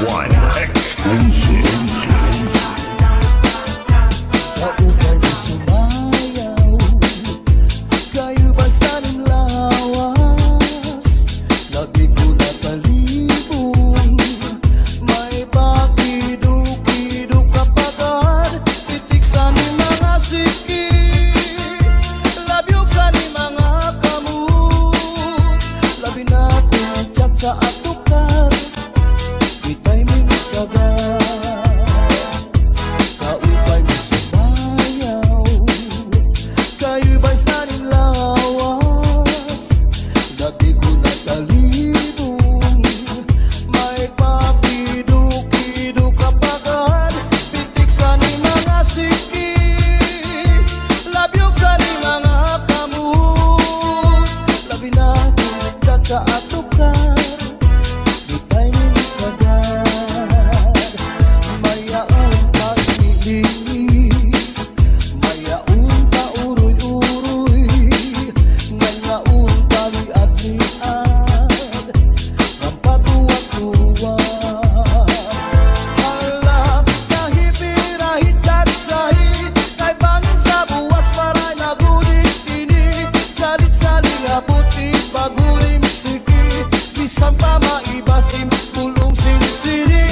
One exclusive. Kaupay mo sumayaw, kayo ba saling lawas? Lagi ko nakalibong, may pakiduk-iduk kapagad, titik sa ni mga siki, labyog sa ni mga kamu, labi na kong tsak sa atukar, itay ming kagad. Kaupay mo sumayaw, kayo ba'y saling lawas? Dati ko nakalibong, may papiduk-iduk kapagad, pitik sa ni mga siki, labyog sa ni mga kamu, labi na kong tsak sa atukar, itay ming kagad. Mayaon pagpili, mayaon pa uroy-uroy, ngayaon paliad-liad, ang patuwag-tuwag. Hala, kahipirahit sahi, kay bangin sa buwas maray nagulit kini, salit-saling abuti, pagulim siki, bisang pa maibasim, tulong sinisini.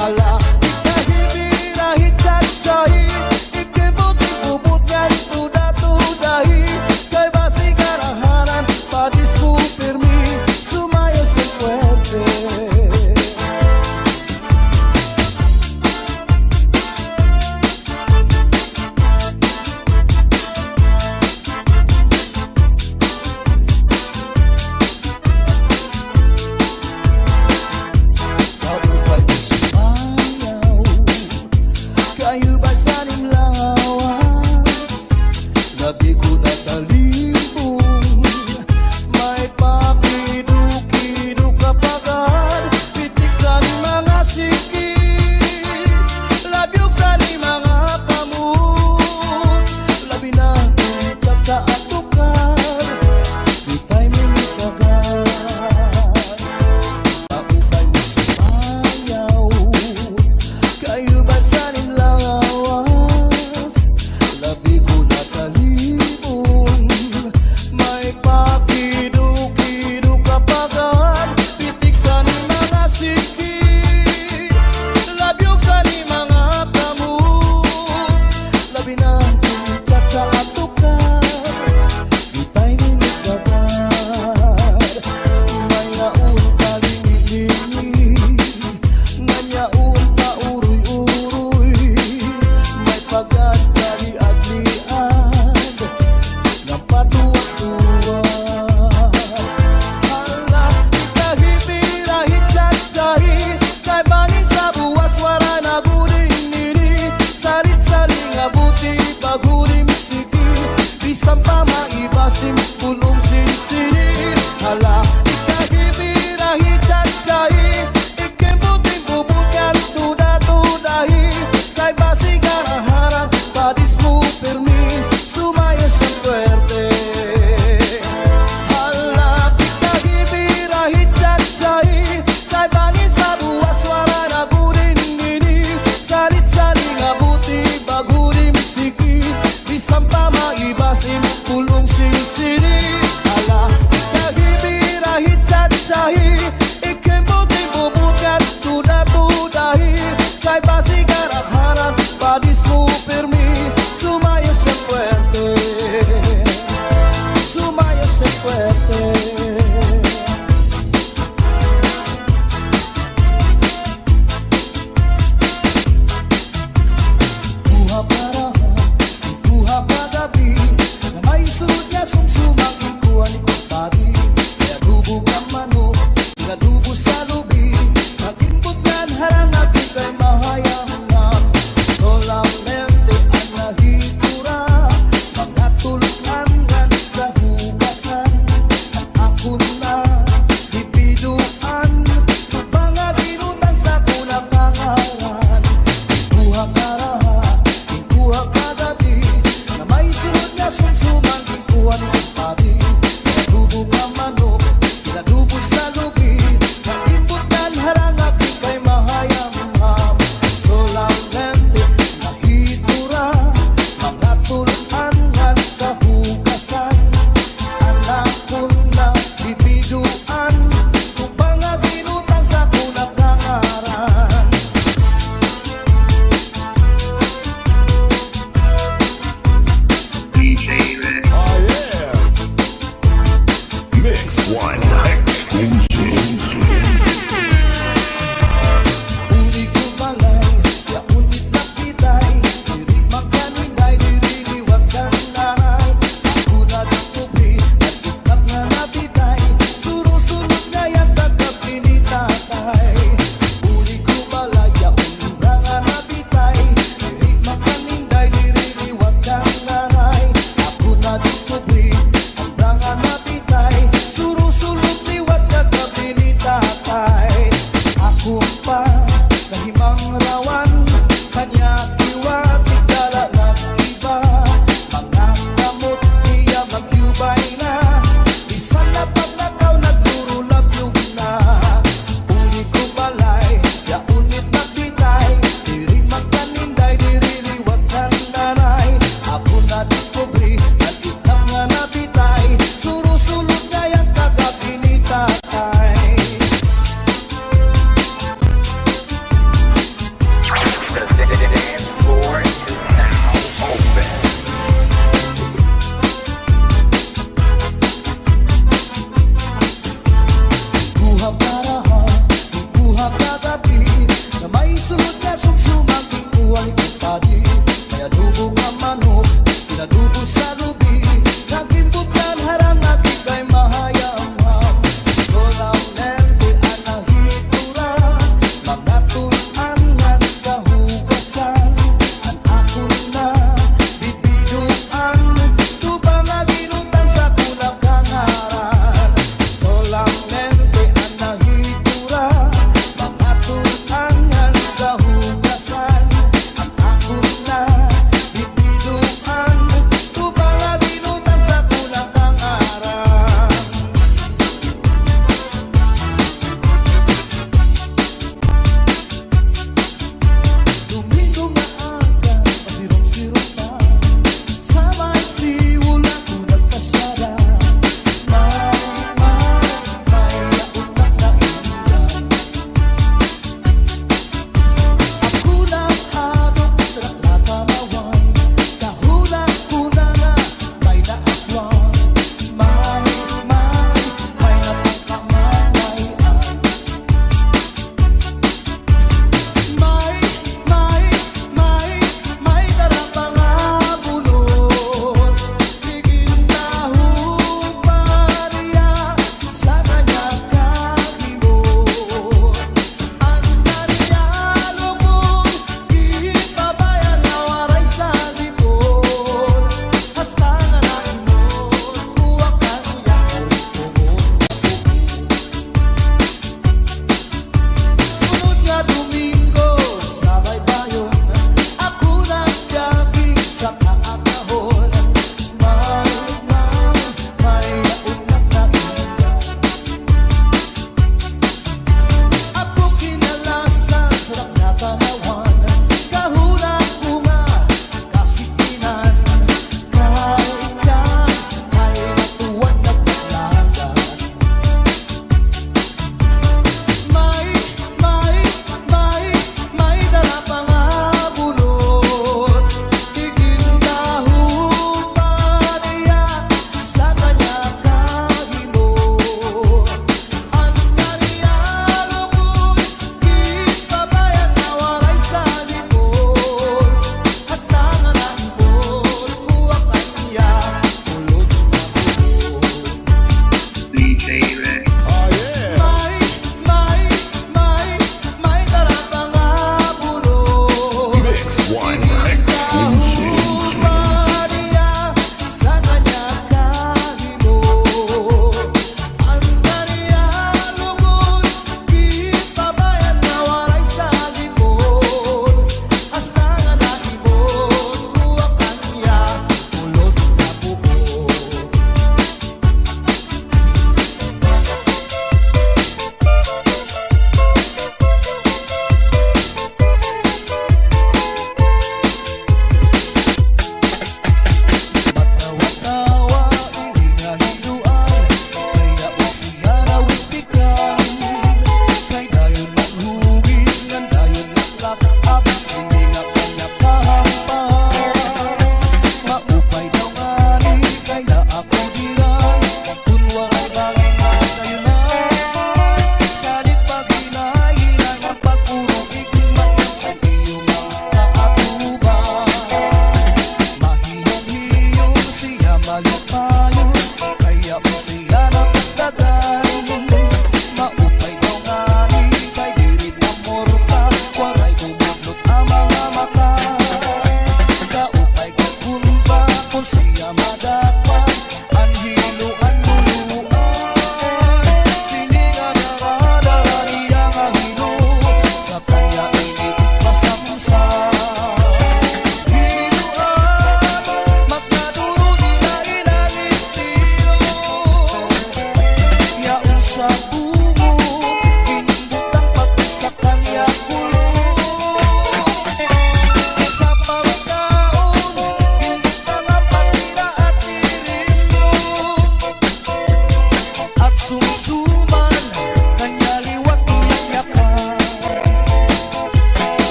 Hala, kahipirahit sahi, ikibot-ibubot nga ituda-tudahi, kay basi karahanan, padis mo pirmi, sumaya sa puwede.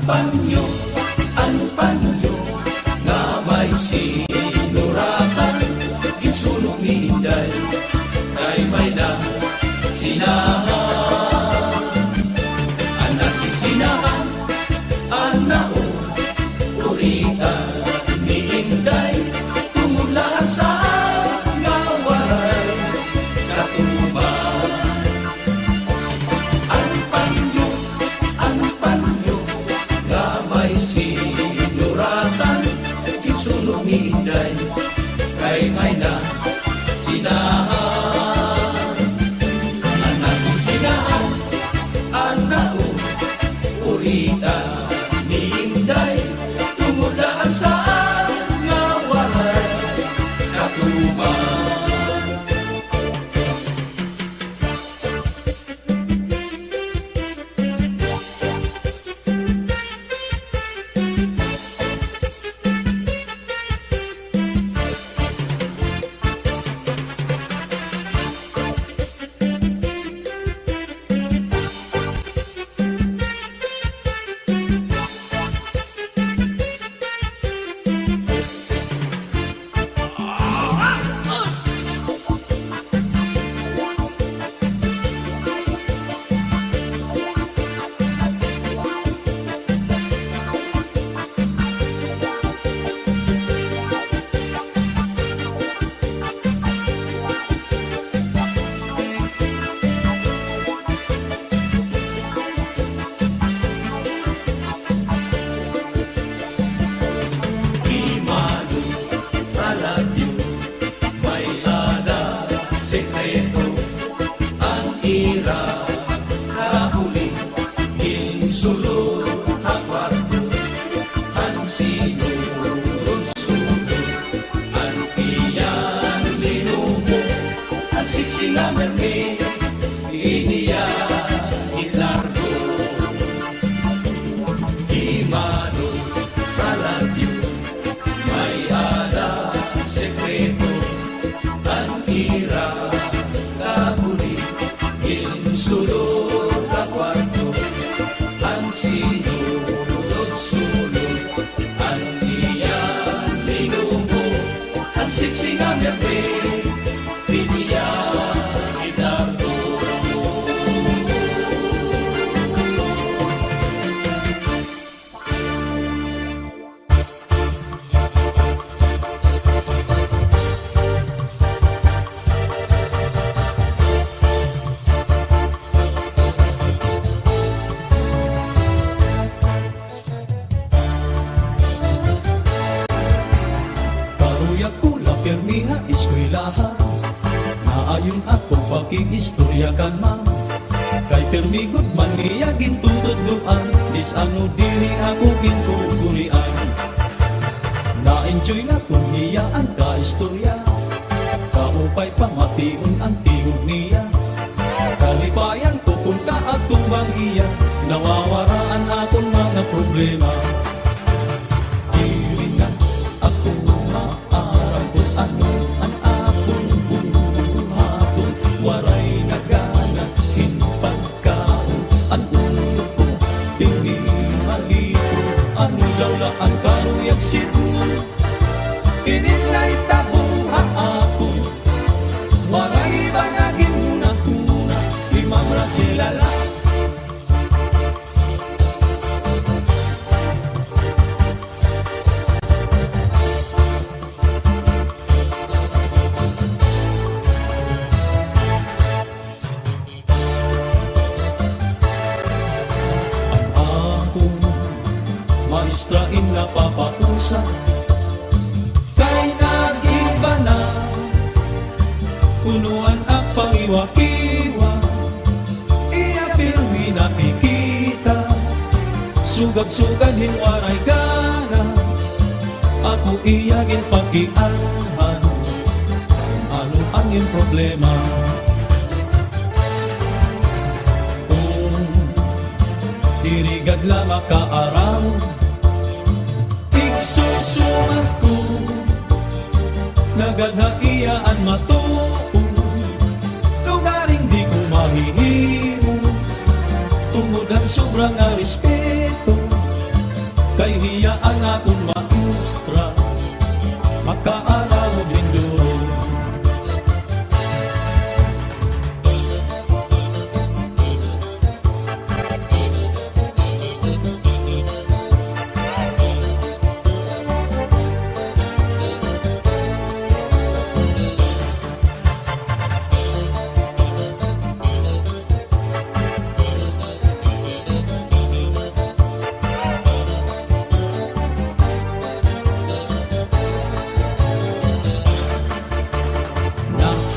ang panyo, nga may sinuratan, ginsulong ni Inday, kay may na sinahan. Anak si sinahan, anao, urita ni Inday, tumulaan sa nga walay katuban. Ang panyo, nga may sinuratan, ginsulong ni Inday, kay may na sinahan. Anak si sinahan, anao, urita ni Inday, tumulaan sa nga walay katuban. Permiha eskwelahan, naayon akong pakiistorya kan ma'am. Kay permi good man niya gintutudluan, is ano dili ako gintuturian. Na-enjoy na kung niya ang kaistorya, kaupay pamatiun ang tingog niya. Kalipayan ko kung kaatong bang iya, nawawaraan akong mga problema. Dili na ako maaram kung ano ang akong buhaton, waray nagana hinpagkaon. Ang ulo ko, hindi malito, ano daw la ang karuyag sito. Ininay tabuha ako, waray bangagin muna-kuna, imamra sila lang. Maestrain na papausa, kay nag-iba na, punuan ang pangiwa-kiwa. Iya pirmi nakikita, sugad-sugad hinwaray gana, ako iyagin pakialhan, ano ang iyong problema. Dirigad la makaaraw, igsusumat ko, nagadhaiyaan matuo, lugaring di ko mahihimo, tungod ang sobrang respeto, Kay hiyaan akong maestra, makaaral din doon.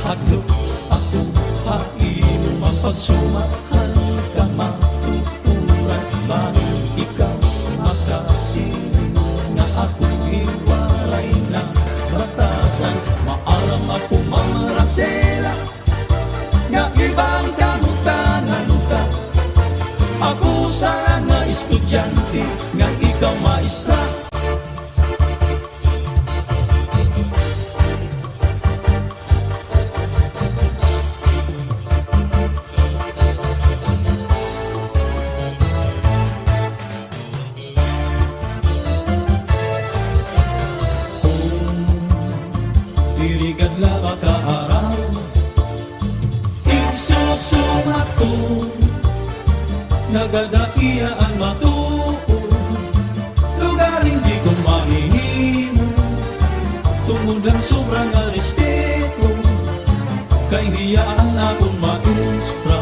Nahadlok ako hain mapagsumahan ka matuturan, bakit ikaw makasiling na ako iwaray na batasan. Maaram ako marasela nga ibang kamutanan ka. Ako sana estudyante nga ikaw maestra. Dirigad la makaaral, igsusumat ko, nagadaiaan matuon, lugaring di ko mahihimo, tungod lang sobrang nga respeto, kay hiyaan akong maestra,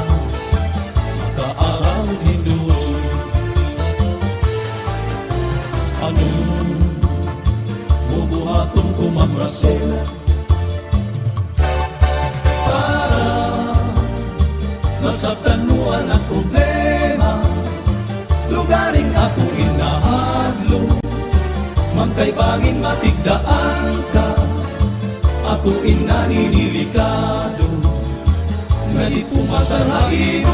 makaaral din doon. Ano, bubuhaton ko mamrasela, masabtan mo ang problema, lugaring ako inahadlo, magkaibagin matigdaan ka, ako inaninilikado, nga di pumasarain.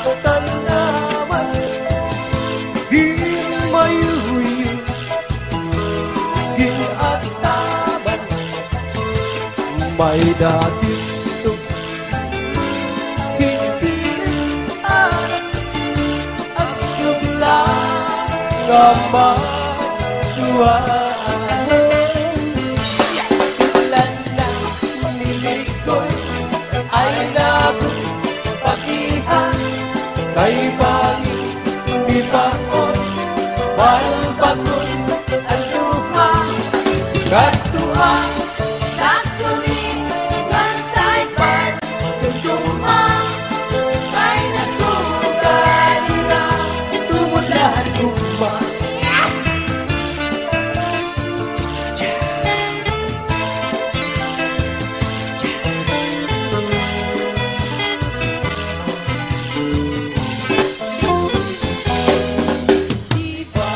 tanaman di mayuyu di ataban may dating ang suglang kamaluan sulan na nilikoy ay nagpagihan kay bangin di baon balbagon ang luha katuang Sa tulingan sa'y pagtutuma Kay nasugali na tumulahan luma Diba?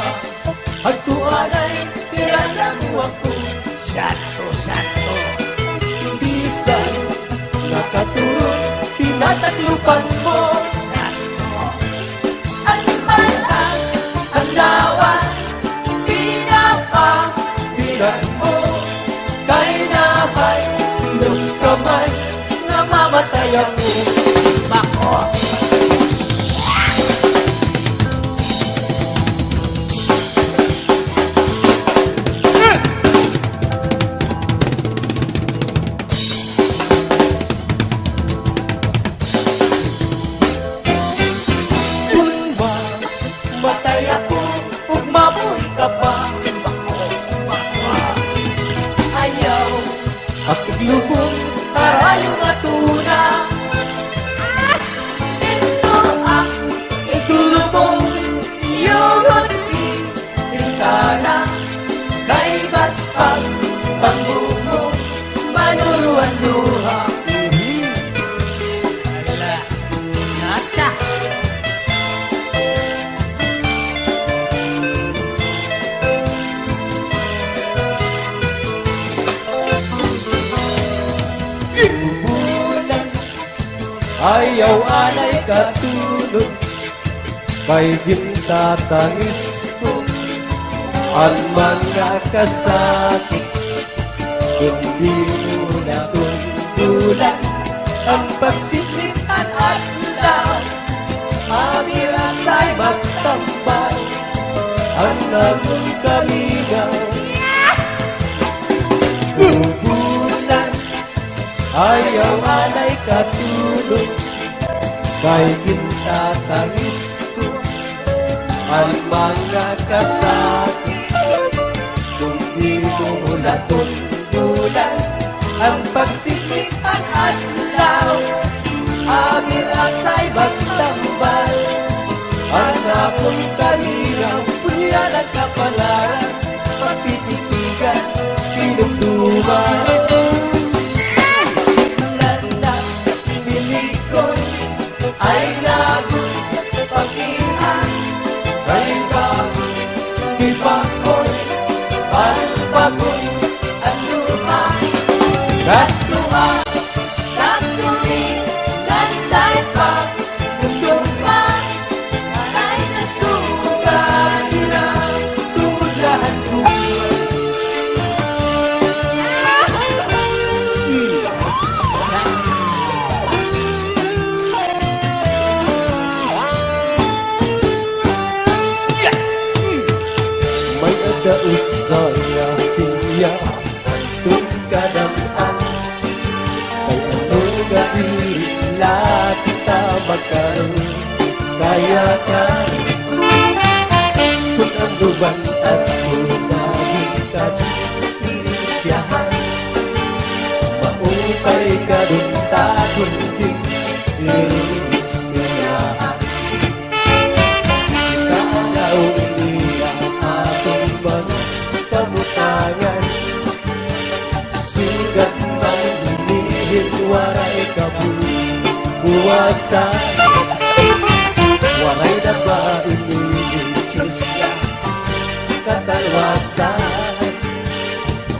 ang tuwan ay Pinanamuha ko sato bisan nakatulog tinataklupan mo Ang balang, ang lawas pinan mo kay nabay ilong kamay namamatay ako bako matay ako ug mabuhi ka pa Ayaw, at iglubong karayong nga tuna ito ang itulubong iyong bintana Kay baspag pangbungo manuruan luha Nacha bulan ayaw anay katulog kay gintatangis ko ang mga kasakit kundi mo na tuntulan ang pagsitripan at law amirasay magtambal ang nagong kaligaw bulan ayaw anay katulog kay gintatangis ko ang mga kasakit kung di mo natundulan ang pagsikitan at law amirasay magtambal ang akong kalinaw punyan at kapalaran pagtitipigan pinugduman ay nagpagihan kay bago di bakoy balbagon ang luha katuwa Sa tulingan sa'y pagtutuma Kay nasugali na tulahan ko may adausay nga piya tungkadaan kay ano nga ila kita magkaroon kaya ka kung ang luban at kunagingkat siyahan maupay ka dun takon din ilumisyahan Kanaw niya atong mga kabutangan Sugat man hinihil waray kabuwasan Waray na ba inilitiyos ka katalwasan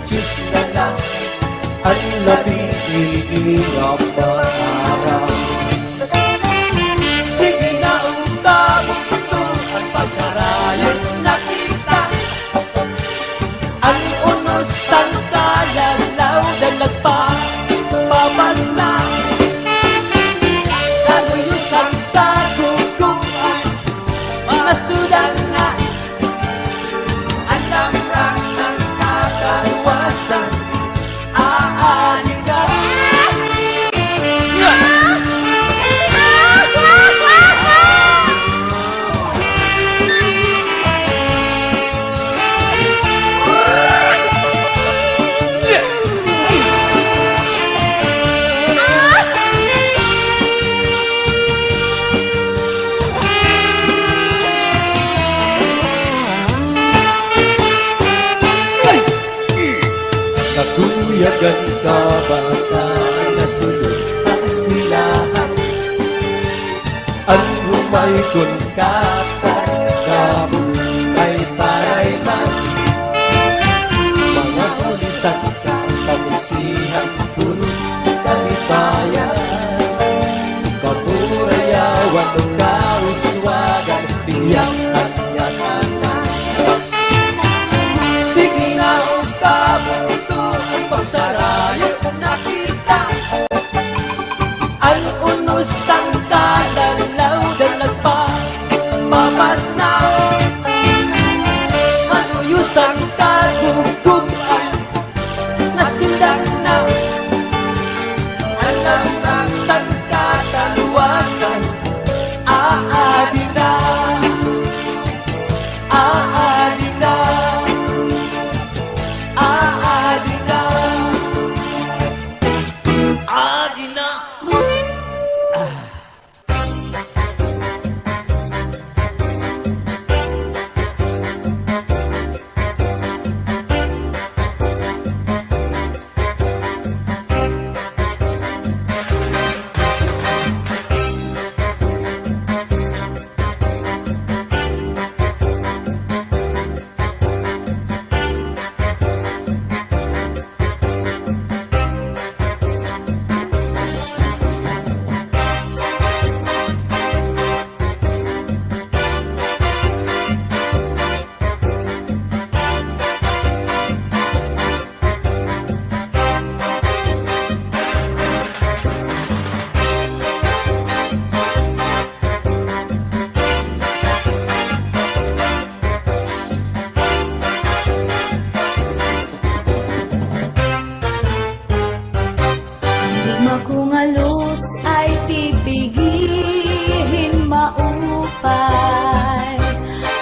Diyos na lang ang labing ang maaraw Sige Gan kabataan na sulod ang eskwelahan. Ang humay kun kakabog kay parayman. Mga ulitan kamusihan puro kalibayan. Kapurayawan o kauswagan biyang kanyatan. Sige na o kabuto ang pasarayo nakita. Ang unos ang kalalaw dalag pa mamas na. Manuyos ang kagugugan nasindang na. Alam ng sangkataluwasan aadi na. Aadi na. Aadi na. Aadi na. Gugma kong alus ay pipigihin maupay.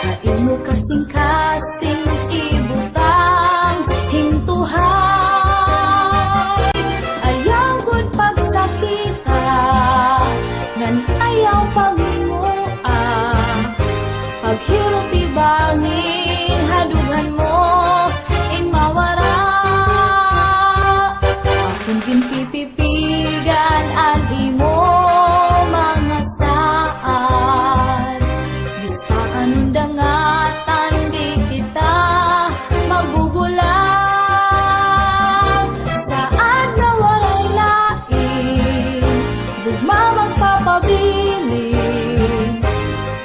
Hain mo kasing-kasing ibutang hintuhay. Ayaw gud pagsakita, ngan ayaw paghinguan. Paghirot ibangin, hadugan mo in mawara. Akong gintitipigan ang imo mga saan. Bistaan dangatan di kita magbubulang. Saan na walay lain, gugma magpapabilin.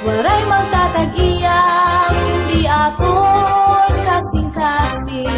Waray magtatag-iyang, di akon kasing-kasing.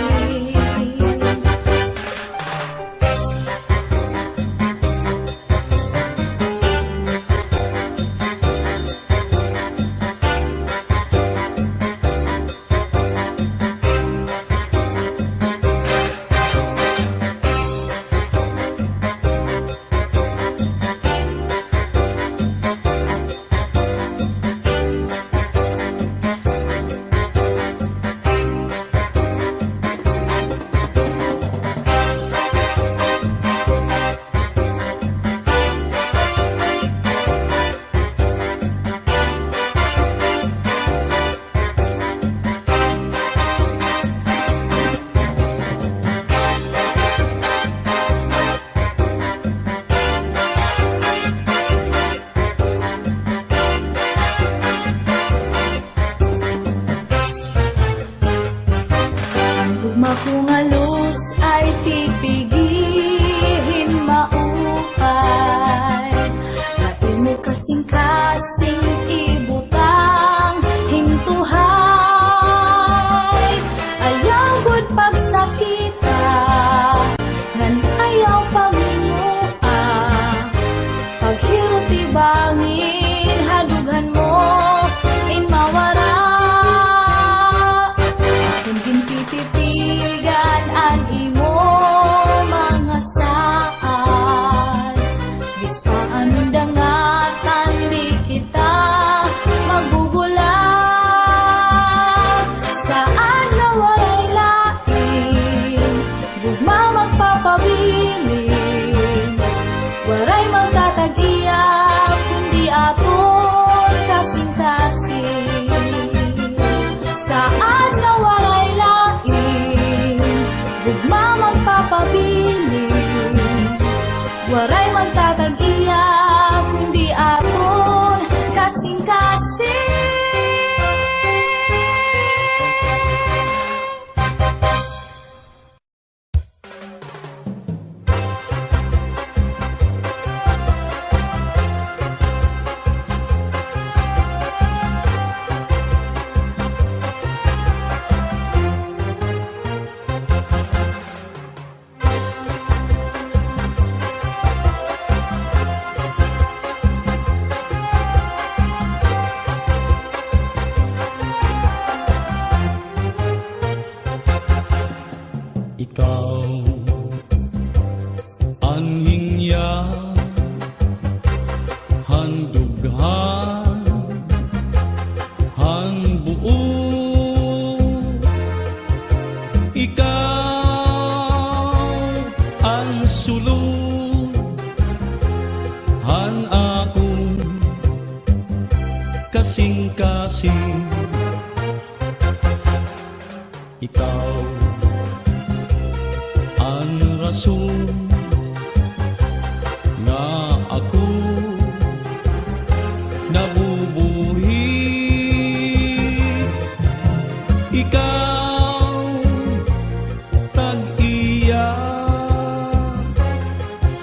Gugma kong alus ay pipigihin maupay. Hain mo kasing-kasing ibutang hintuhay. Ayaw gud pagsakita, ngan ayaw paghinguan. Paghirot ibangin, hadugan mo in mawara. Akong gintitipigan ang imo mga saan. Bistaan dangatan di kita magbubulang. Saan na walay lain, gugma magpapabilin. Waray magtatag-iyak, kundi ako hadunghan ang buo. Ikaw ang sulong han akong kasing-kasing. Ikaw ang rason nga ako nabubuhi. Ikaw tag-iya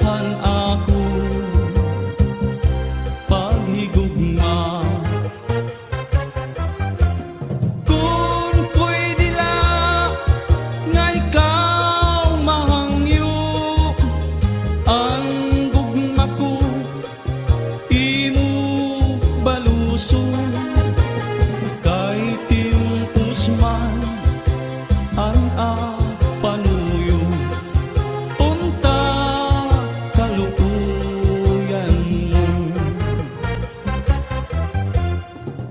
han ako paghigugma. Kung pwede lang nga ikaw mahangyo ang gugma ko, imo baluson kay timpos man ang panuyo. Unta kalukuyan mo.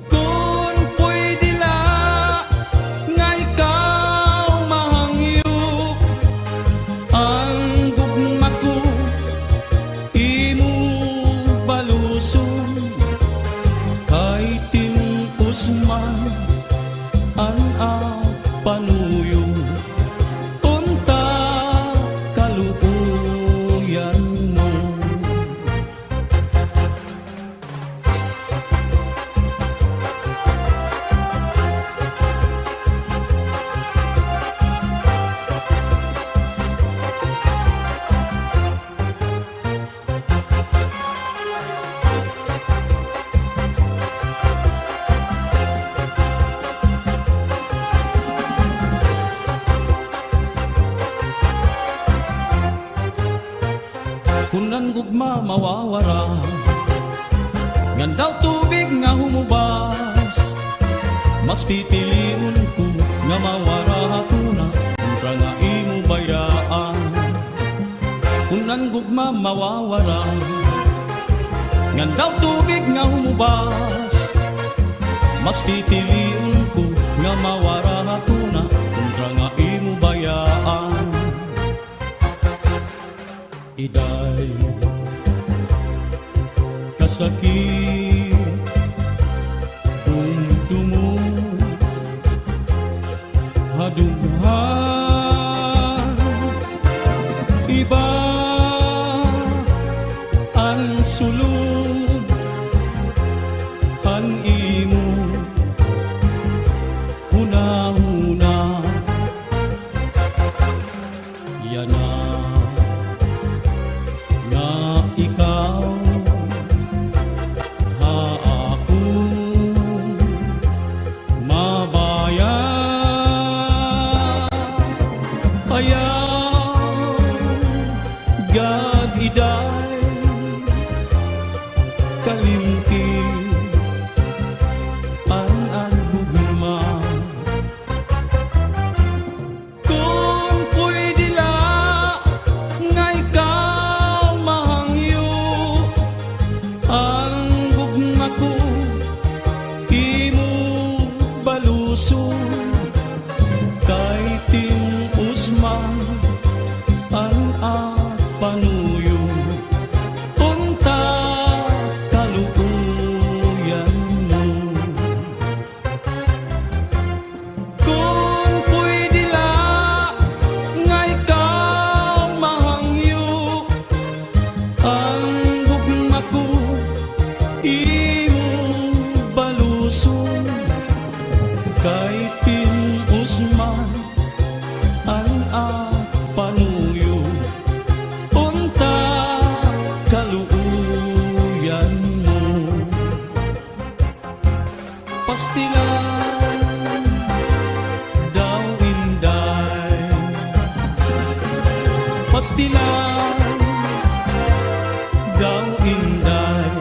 Kung pwede lang nga ikaw mahangyo ang gugma ko, imo baluson kay timpos man ang panuyo. Unta kalukuyan mo. Kunan gugma mawawara, ngandaw tubig nga humubas, mas pipiliun ko nga mawara hatuna kontra nga imo bayaan. Kunan gugma mawawara, ngandaw tubig nga humubas, mas pipiliun ko nga mawara hatuna kontra nga imo bayaan. Iday kasakit kung dumo hadunghan, iba ang sulod ang imo huna-huna. Yana nga ikaw ha ako mabayan. Ayaw gag-iday kalimti ang bugma. Kung pwede lang nga ikaw mahangyo ang gugma ko, imo baluson kay timpos man ang panuyo. Unta kalukuyan mo. Kung pwede lang nga ikaw mahangyo ang gugma ko, imo baluson kay timpos man ang panuyo. Unta kalukuyan mo. Pastilan daw inday, pastilan daw inday,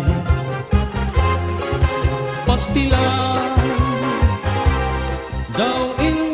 pastilan daw inday.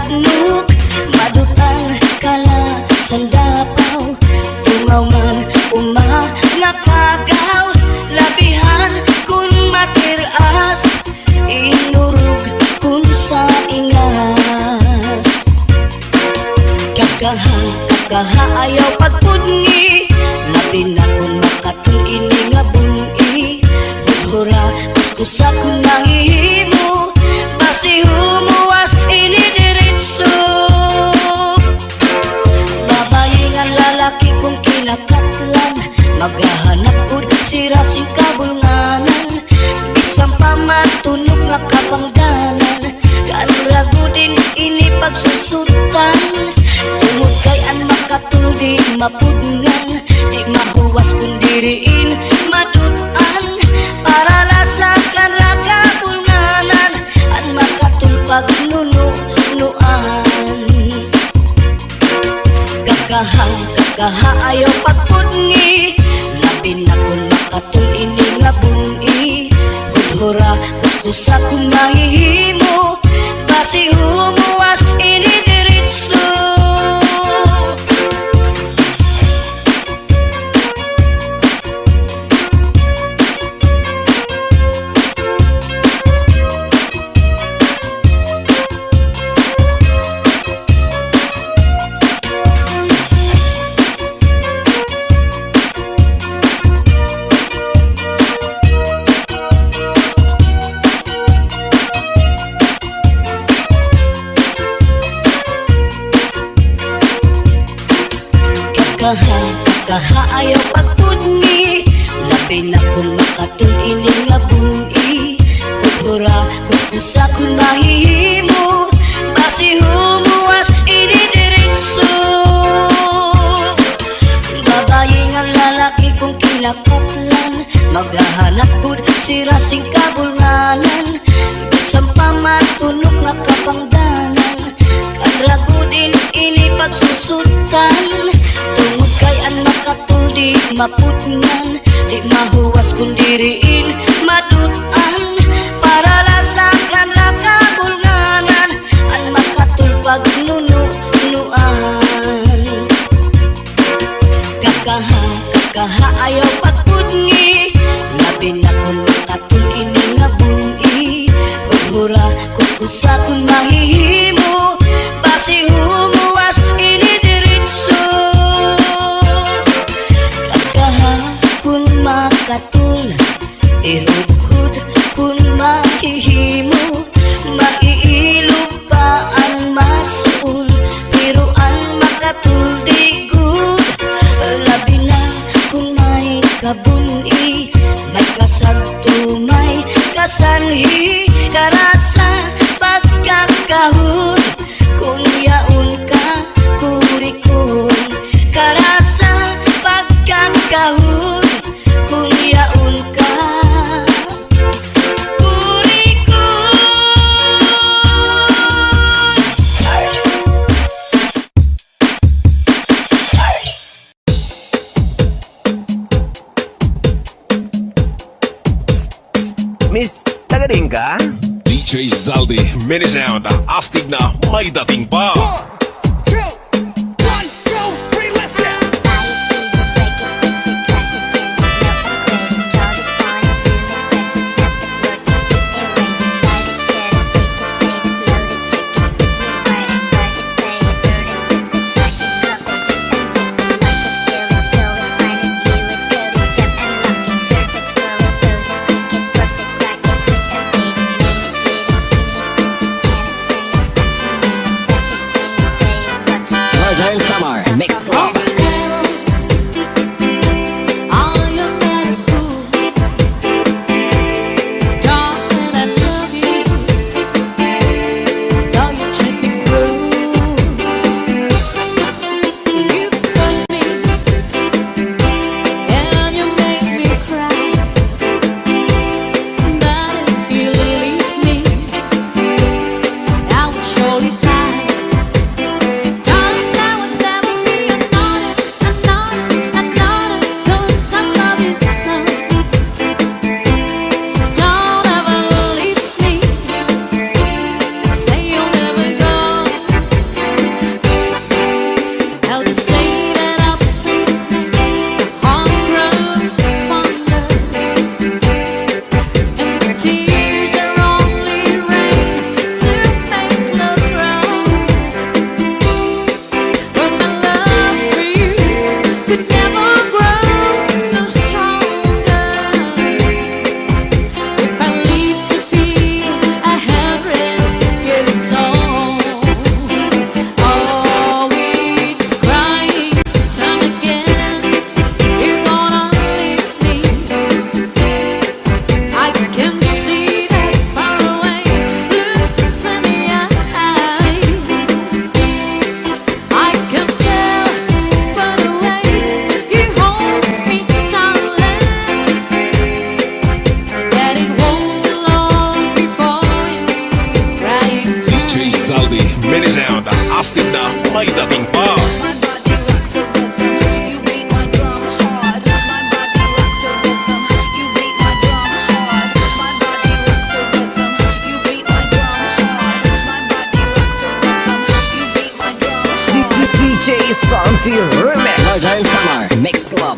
nagnog, madutan kala sandapaw, tungaw man nga kagaw, labihan kun matiras, inurog kun sa ingas. Kakaha ayaw pagpudngi, labi na kun makatul ini nga bungi. Hudhura kuskusa kun mahihimo, basi humuwas ini diritso. Babae nga lalaki kung kinakatlan, maghahanap ud sira sing kabulnganan. Bisang pamatunog nga kapangdanan, kanrago din ini pagsusutan. Tungod kay an makatul di mapudngan, di mahuwas kung diriin madutan. Para rasakan raga bulnganan, an makatul pagnunuan. Kakaha ayaw pagpudngi, labi na kun makatul ini nga bungi. Hudhura kuskusa kun mahihimo, basi humuwas ini diritso. Kakaha ayaw pagpudngi, labi na kun makatul ini nga bungi. Hudhura kuskusa kun mahihimo, basi humuwas ini diritso. Babae nga lalaki kung kinakatlan, maghahanap ud sira sing kabulnganan. Bisang pamatunog nga kapangdanan, kanrago din ini pagsusutan. Tungod kay an makatul di mapudngan, di mahuwas kung diriin madutan. Para rasakan na kabulnganan, an makatul pagnunuan. Kakaha ayaw pagpudngi, labi na kun makatul ini nga bungi. Hudhura kuskusa kun mahihimo, basi humuwas ini diritso. Kun makatul, ihudhud kun mahihimo, maiilog pa ang masul, pero ang makatul di good. Labi na kun may kabuni, may kasagto, may kasanhi, karasa pagkakahon, kung yaon ka kurikon. Karasa pagkakahon, kung yaon ka kurikon. Miss, tagading ka? DJ Zaldi, minisound, astig na may dating pa. Tears are only rain to make love grow. But my love for you could never grow no stronger. If I live to be 100 years old, always crying time again, you're gonna leave me. I can see that far away looks in the eye. I can tell by the way you hold me, darling, that it won't long before it's trying to. DJ Zaldi, menisound, astig na may dating pa. My body rocks a rhythm, you beat my drum hard. My body rocks a rhythm, you beat my drum hard. My body rocks a rhythm, you beat my drum hard. My body rocks a rhythm, you beat my drum hard. DJ Santi Remix. Northern Summer Mix Club.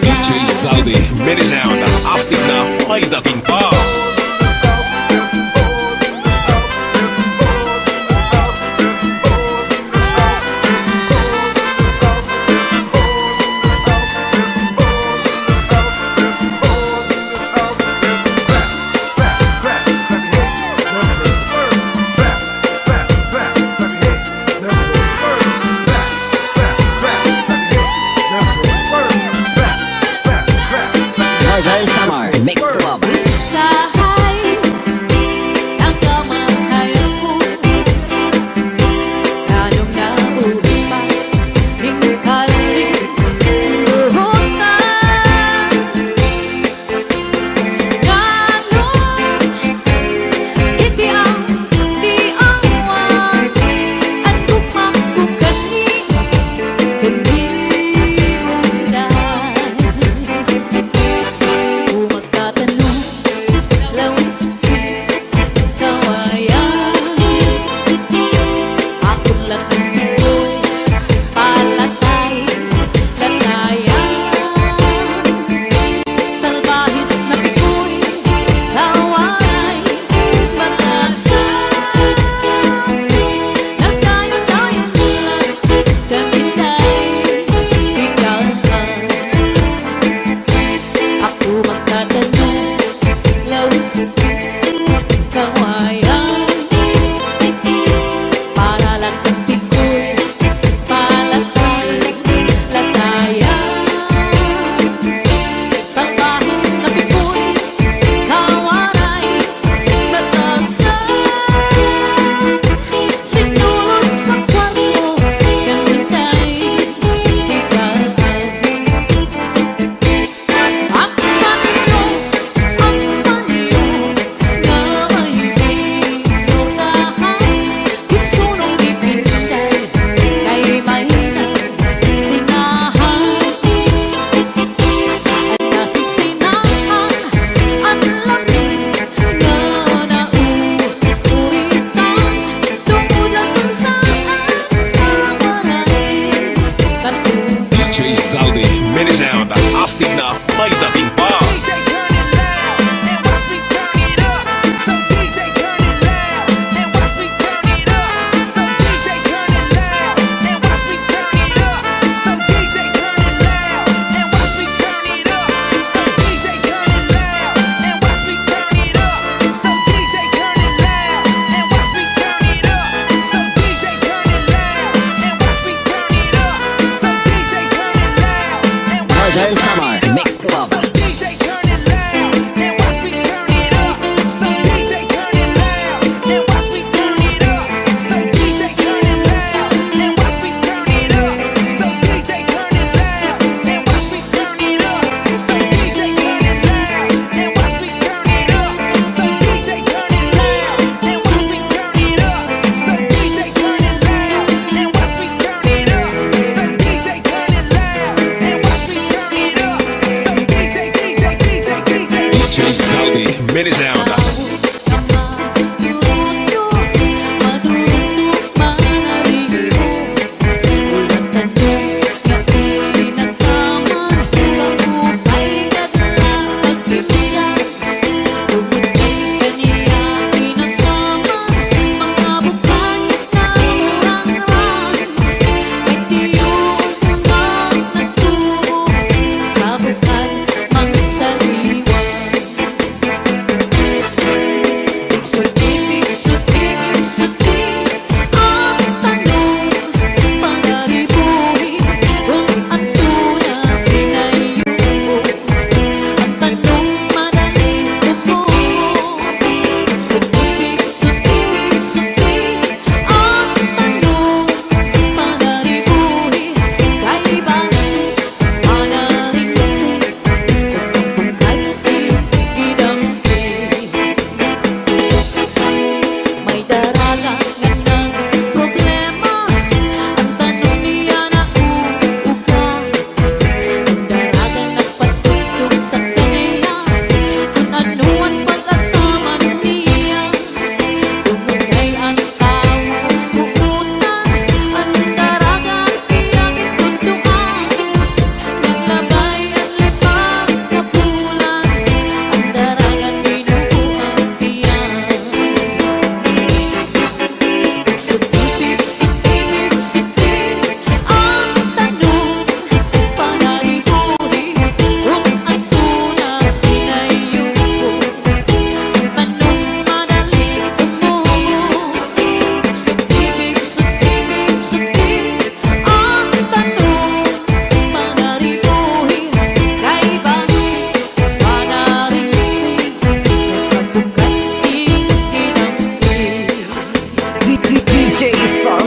DJ Zaldi, menisound, astig na may dating pa. Northern Summer Mix Club.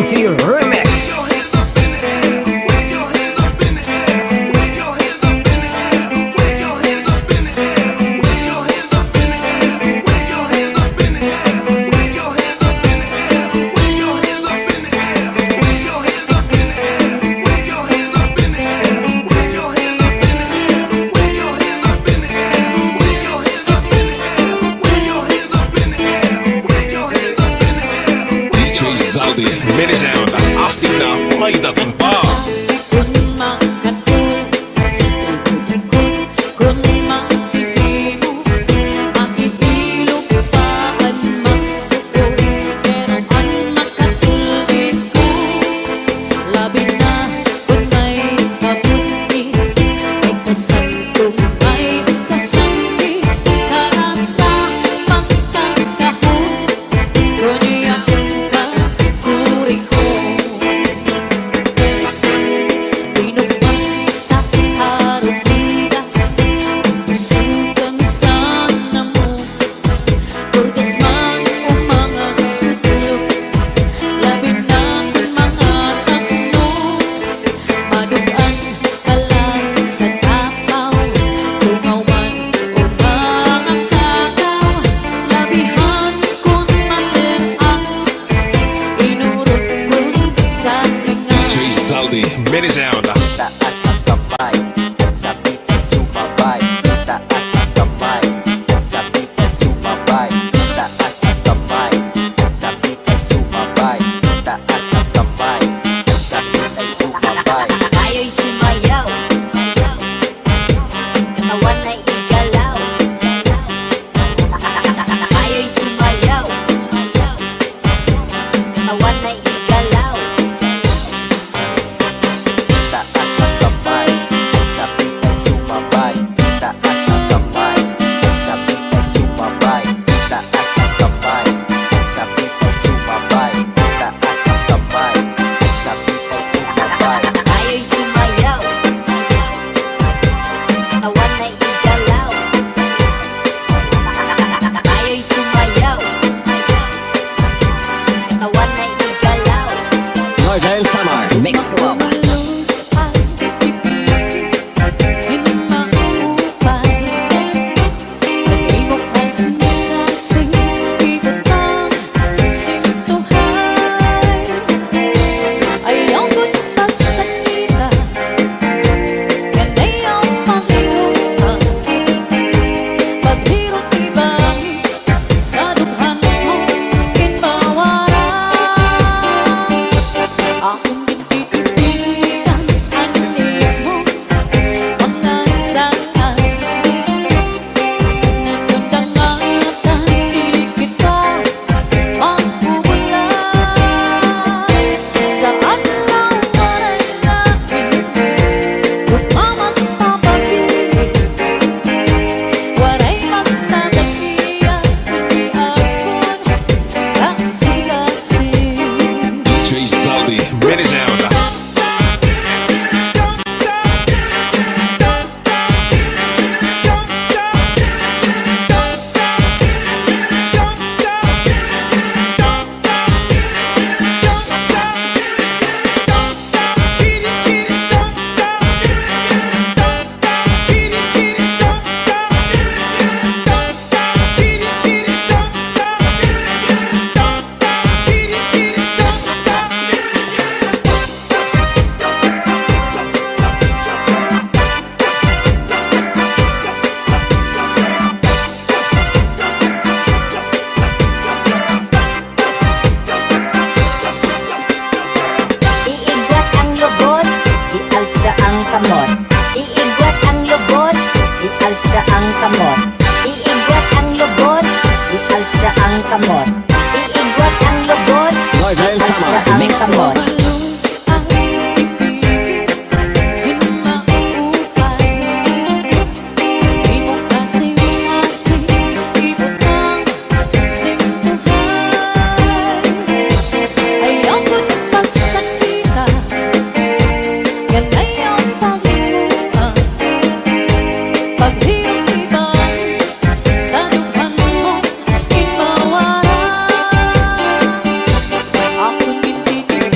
Santi Remix. DJ Zaldi, Mini Sound, astig na paidating pa. Kung makatulog, kung makikimo, makikilog pa ang magsuko. Pero ang makatulog ko, labi na kung may kabuti. Ay kasantong may kasangi, para sa pagkakahon. Kundi akong kakuri ko. Pinupang sa harupidas, susukan sana mo. Purgas man o mga sulok, labi na kung mga tatlo. Maduan ka lang sa tapaw, tungaw man o mga kakaw. Labihan kung mateas, inurot kung sa tinga. DJ Zaldi, Mini Sound. Taas ang kamay at sabik ay sumabay. Taas ang kamay at sabik ay sumabay. Taas ang kamay at sabik ay sumabay. Taas ang kamay at sabik ay sumabay. Tayo'y sumayaw, katawan ay igalaw. Tayo'y sumayaw, katawan ay igalaw. Taas ang kamay at sabik ay sumabay. Taas ang kamay at sabik ay sumabay. Taas ang kamay at sabik ay sumabay. Taas ang kamay at sabik ay sumabay. Tayo'y sumayaw, katawan ay igalaw. Tayo'y sumayaw, katawan ay igalaw. Northern Summer Mix Club. Luz ang pipili, hinmaupay. Nag-ibok ang sinasing, ibutang sintuhay. Ayaw ko't pagsakita, yan ay ang panginuha. Paghirot ibang sa dughan mo, kinbawaran. Akong titigan ang liig mo, mga saan. Sa nagdangatan, di kita magbubulan. Sa adlaw waray langit, magmamagpapabilig. Waray magtatagiya, kundi akon kasing-kasing. DJ Zaldi, Mini Sound. Iigwat ang lubot, ialsa ang kamot. Iigwat ang lubot, ialsa ang kamot. Iigwat ang lubot, ialsa ang kamot. Iigwat ang lubot, Northern Summer ialsa ang Mix Club. kamot. Luz ang pipili, hinmaupay. Ibok ang sinasing, ibutang sintuhay. Ayaw ko't pagsakita, yan ay ang panginuha. Paghirot ibang sa dughan mo, kinbawaran. Ako'y titigan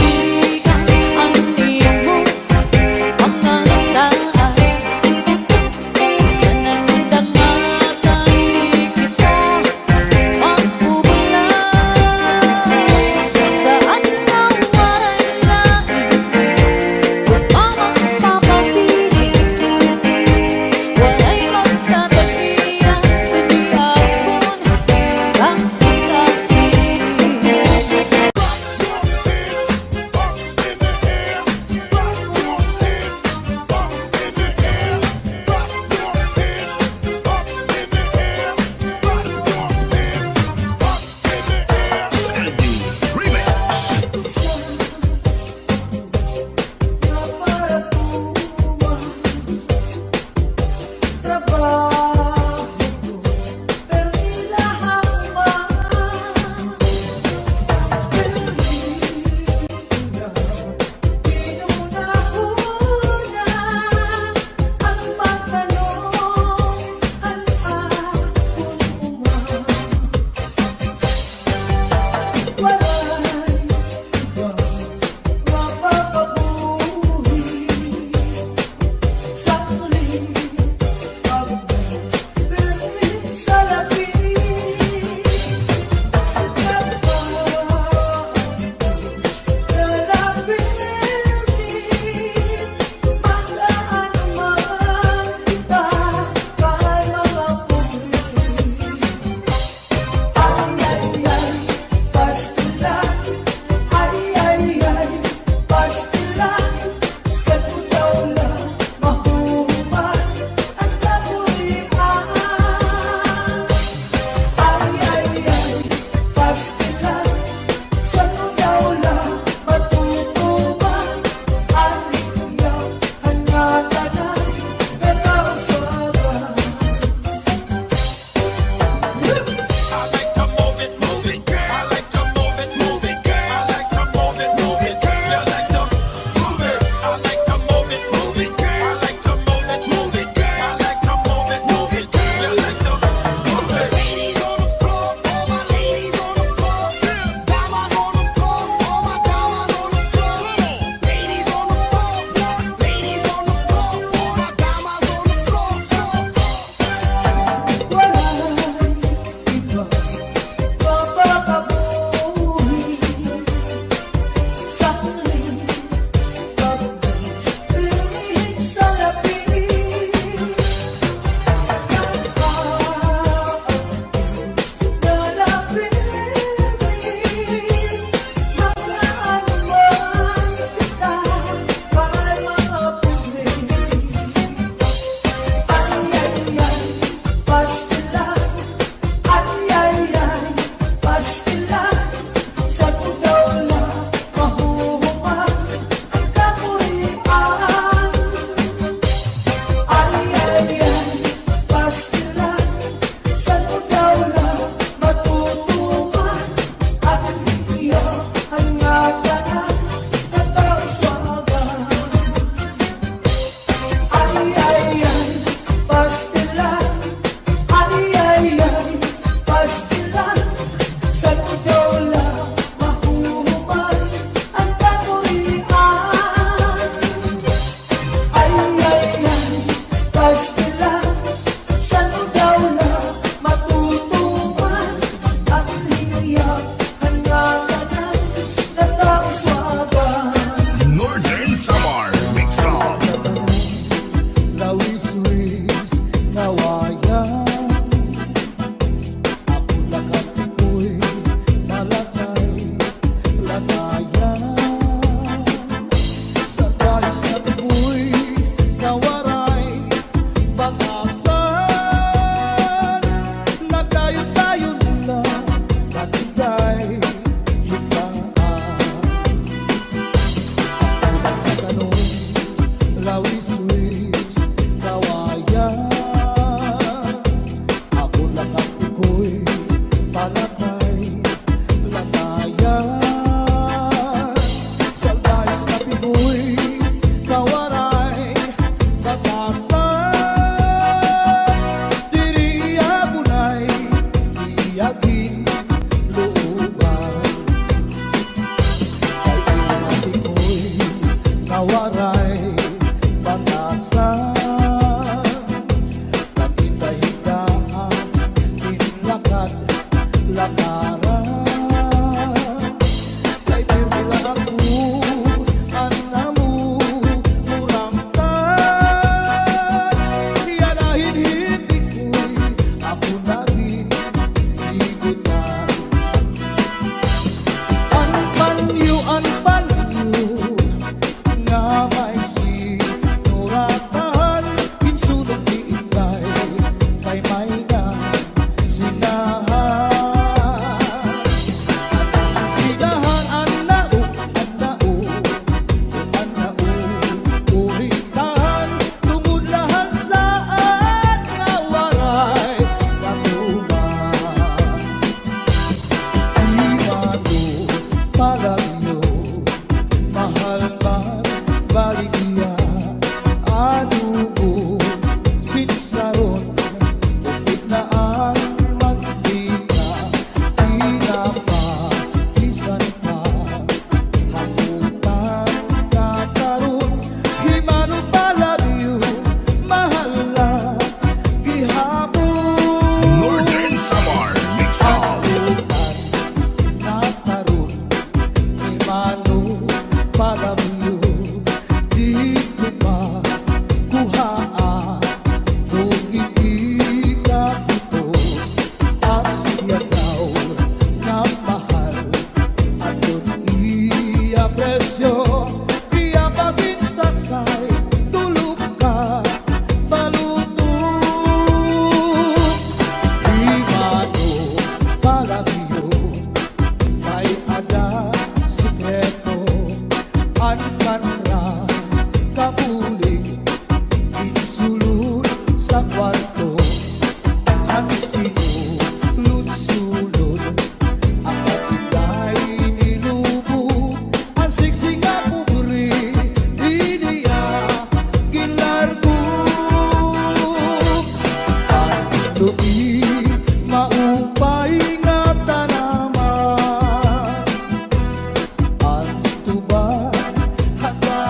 waray batasan. Naghinda-hindaan, tinlakad-lakaran. Kay pirmi lang ako, alam mo, muramtan. Iyanahin hindi ko'y ako naging igutan. Ang panyo nga may sinuratan, kinsulong diintay kay may na sinahan. Sinahan ang nao, uritan, tumudlahan saan nga waray katuman. Di mano palagyo, mahal man baligya, anubo sinsaron, upit na ang magdika, pinapakisan pa, hamutan kakaroon. Di mano palagyo, mahal lang gihapon. Northern Samar Mix Club. Nataron, di mano palagyo, di ko pa kuhaan. Kung iikap ito, asya daw na mahal. Aton iya presyo, iya pabinsan kay tulog ka balutong. Di mano palagyo, may ada sikreto, ankanra kapuling, insulod sa kwarto. Ang sinulod-sulod, ang katigay nilubog, ang siksi nga pubri, di niya gilargo. Ang tuwi maupay nga tanaman, ang tuba hanggang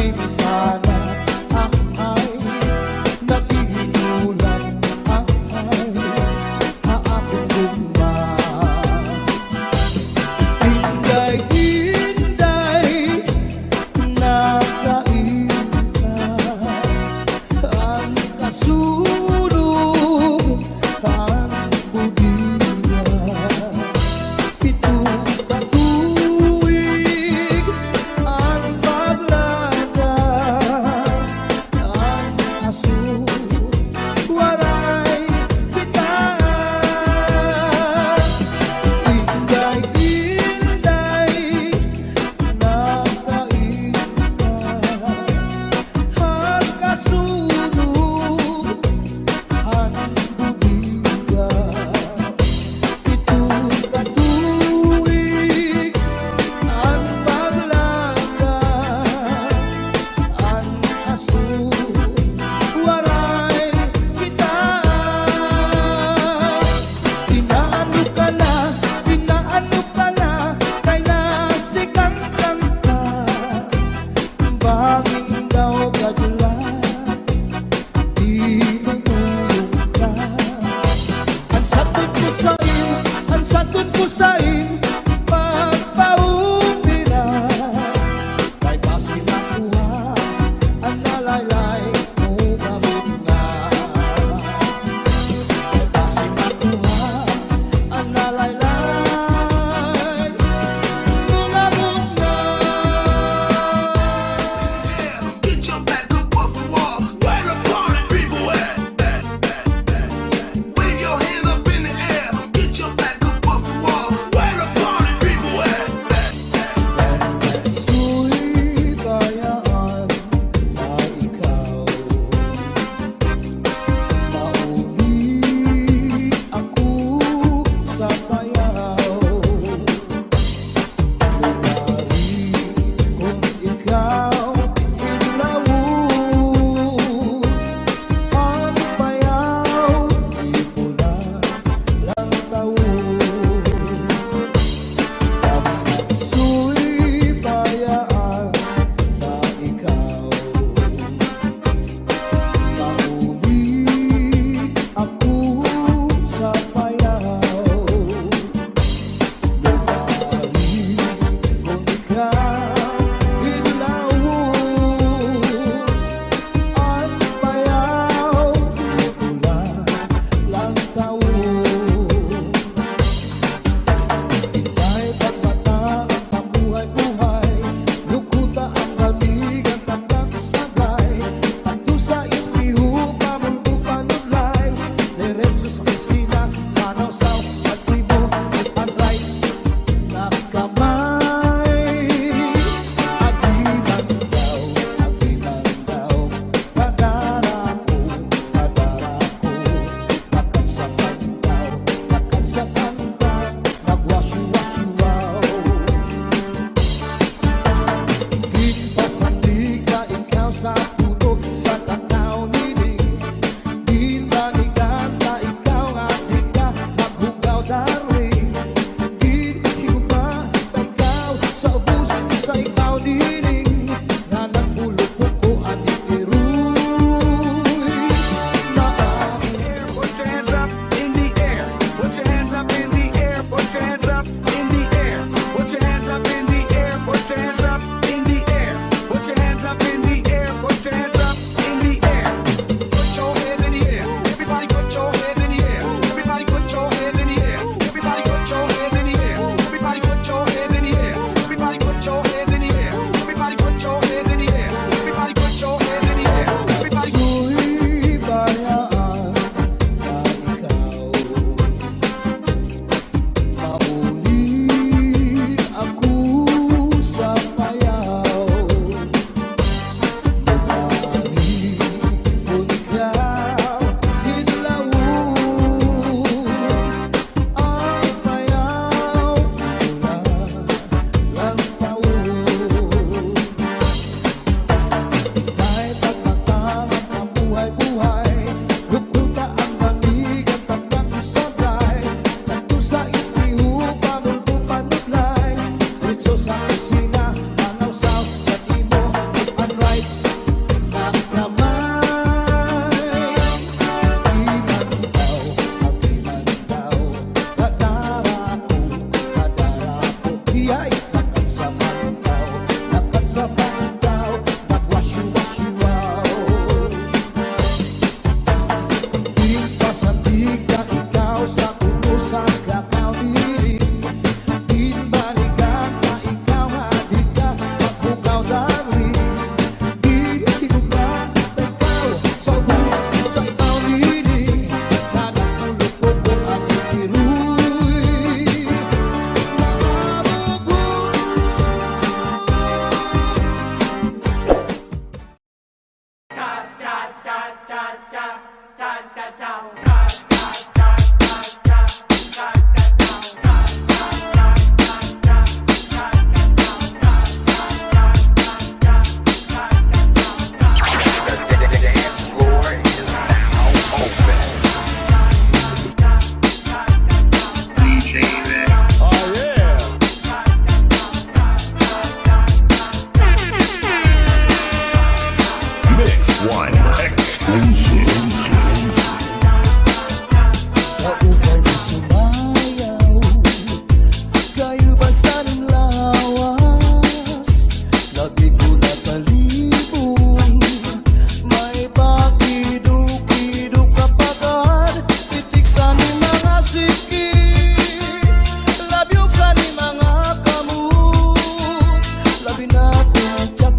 naging panat ay nag-iulan ay haapong gumba. Inday-inday nakain ka, ang kasulog ang budiya. Ito ba tuwig ang paglagay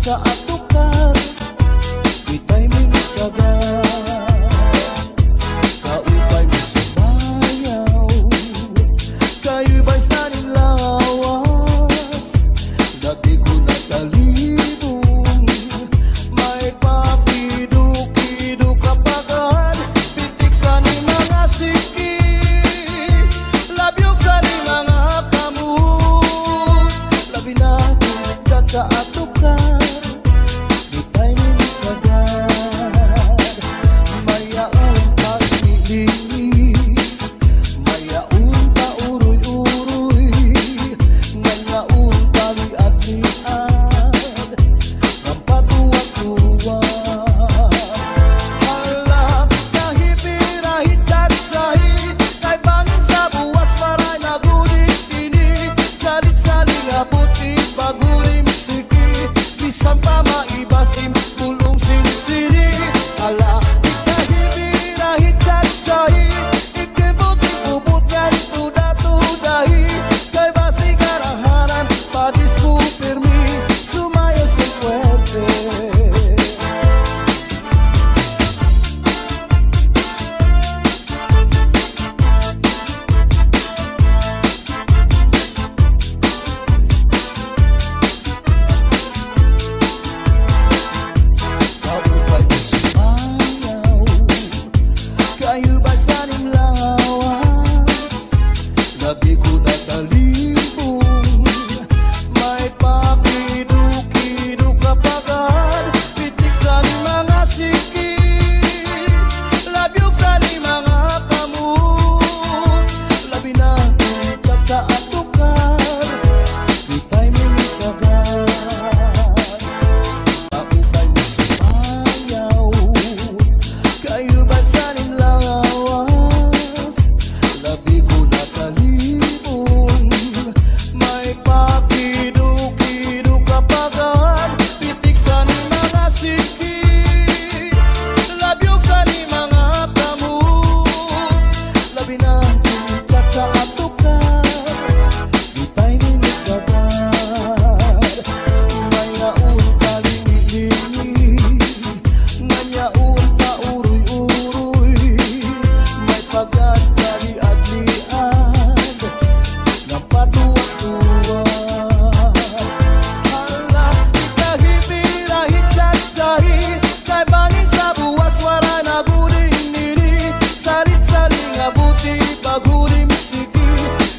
caca atukar itay minikagan kaupay mo sumayaw kayo ba'y sanin lawas dati ko natalibong may papido-kido kapagan pitik sa ni mga siki labyog sa ni mga kamot labi na caca atukar itay minikagan mayaon pagpili mayaon pa uroy-uroy ngayon paliad-liad ng patuwag-tuwag alak kahipirahit chat-sahi kay bangin sa buwas maray nagulit ini salit-saling abuti pagurim siki bisan pa maibasim pulong sinsini ala kahipirahit chat-sahi ikibot-ibubot ngan tuda-tudahi kay basi karahanan padisku pirmi sumayo si fuerte kaupay mo sumayaw kayo ba'y saning lawas labi ko natalibong may papido-kido kapagan pitik sa ni mga siki labyog sa ni mga kamot labi na caca atukar itay minikagan kaupay mo sumayaw kayo ba'y saning lawas labi ko natalibong may pakido-kido kapagan pitik sa ni mga siki labyog sa ni mga kamot labi na caca atukar itay minikagan mayaon palingili nanyaon pa uroy-uroy may pagkakaliad-liad ng patuwag-tuwag ala kahipirahit chat-sahi kay bangin sa buwas wara naguling nini salit-saling abuti pagurim siki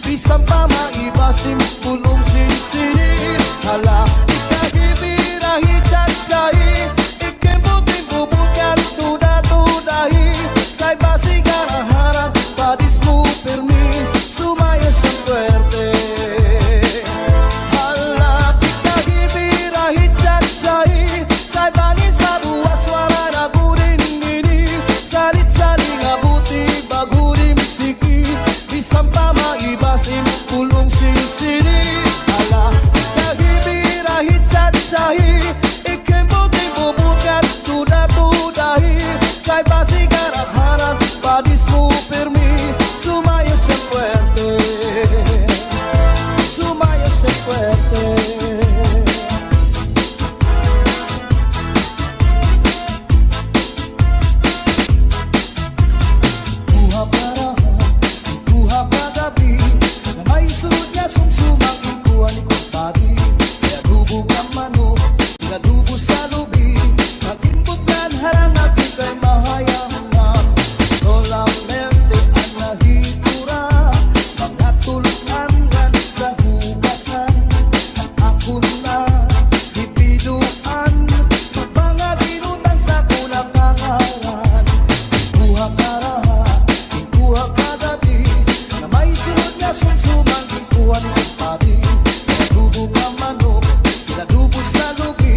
bisan pa maibasim pulong sinsini ala kahipirahit chat-sahi ikibot-ibubot ngan tuda-tudahi kay basi karahanan padismu pirmi sumayo sa fuerte ala kahipirahit chat-sahi kay bangin sa buwas wara naguling nini salit-saling abuti pagurim siki bisan pa maibasim pulong sinsini ala kahipirahit chat-sahi ikibot-ibubot ngan tuda-tudahi kay basi karahanan padismu pirmi sumayo sa fuerte sumayo sa fuerte kuha parahan kuha pagabi na may sunod niya sumsumang ikuha ni kumpati kaya dubog ang manok pinadubo sa lubi nagtimbot yan harang natin kay mahayang na solamente ang nahitura mga tulungan sa hugasan ang ako na ipiduan mga ginutang sa kulang kangaran kuha karaha kuha kagabi na may sunod na sumsumang ikuha ni kumpati pinadubog ang manok pinadubo sa lubi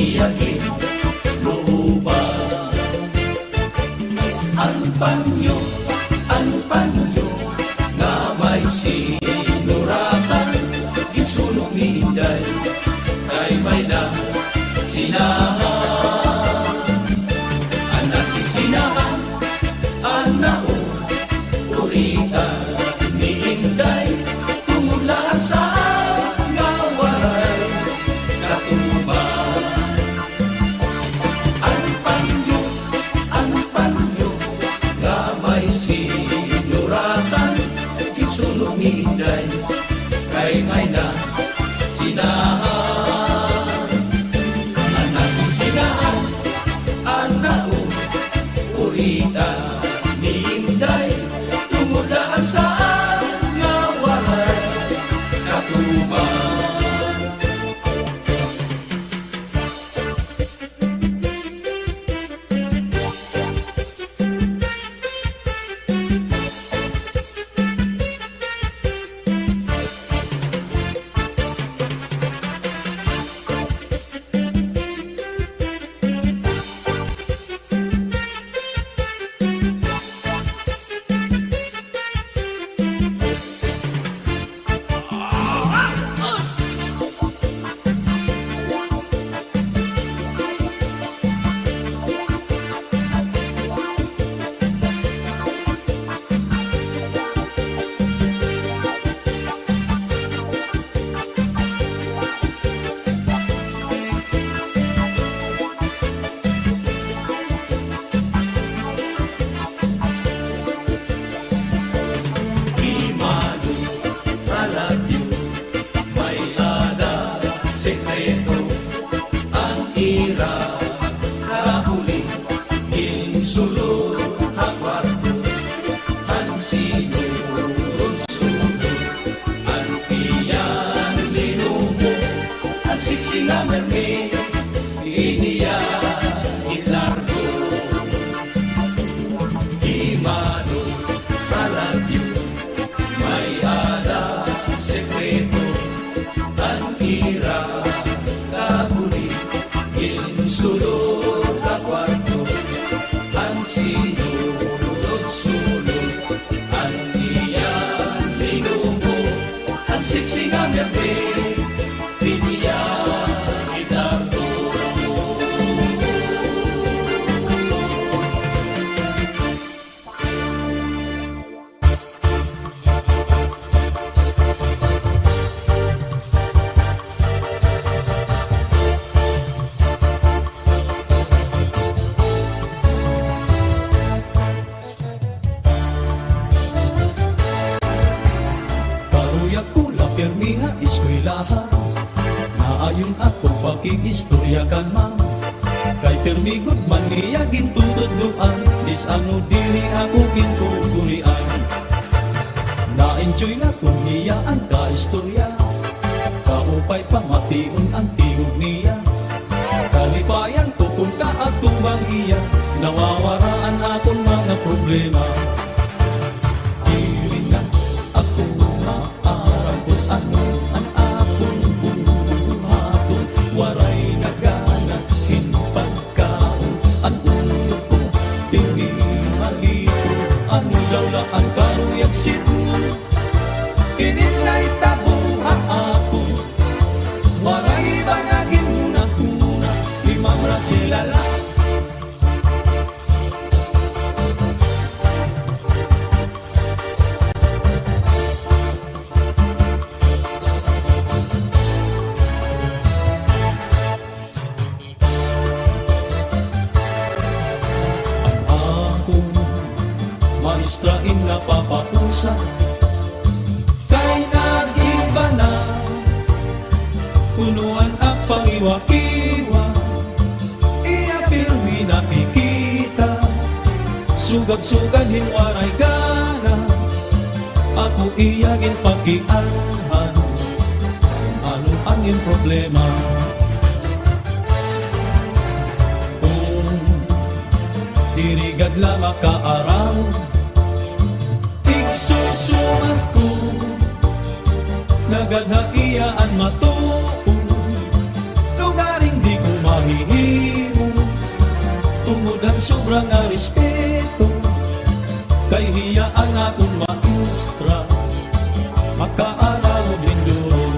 iyagin mo ba? Ang panyo nga may sinuratan, gisulong ni Inday, kay may na sinahan. Anak si sinahan, anak o urita ni Inday, tumulaan sa ngaway katuban. Ang panyo nga may sinuratan, gisulong ni Inday, kay may na sinahan. Anak si sinahan, anak o urita ni Inday, tumulaan sa ngaway katuban. Pirmiha eskwelahan, naayon ako pakikistorya kan ma'am. Kay permigod man niya gintutudluan, dis ano diri ako gintuturian. Na-enjoy na ko niya ang kaistorya, kaupay pamation ang tingog niya. Kalipayan ko kung kaatubang iya, nawawaraan akong mga problema. Dili na ako maarambot ano ang akong buhaton, waray nagana hinpagkaon. Ang ulo ko dili malito, ano daw la ang karuyagsit mo, kininay tabuha ako. Waray bangagin muna-kuna, limang rasilala. Maestrain na papausa, kay nag-iba na, punuan ang pangiwa-kiwa. Iya pirmi nakikita, sugad-sugad hinwaray gana, ako iyagin pakialhan, ano ang iyong problema. Dirigad lang makaaraw, igsusumat ko, nagadhaiyaan matuon, lugaring di ko mahina. sobrang nga respeto, kay hiyaan akong maestra, makaaral mo din doon.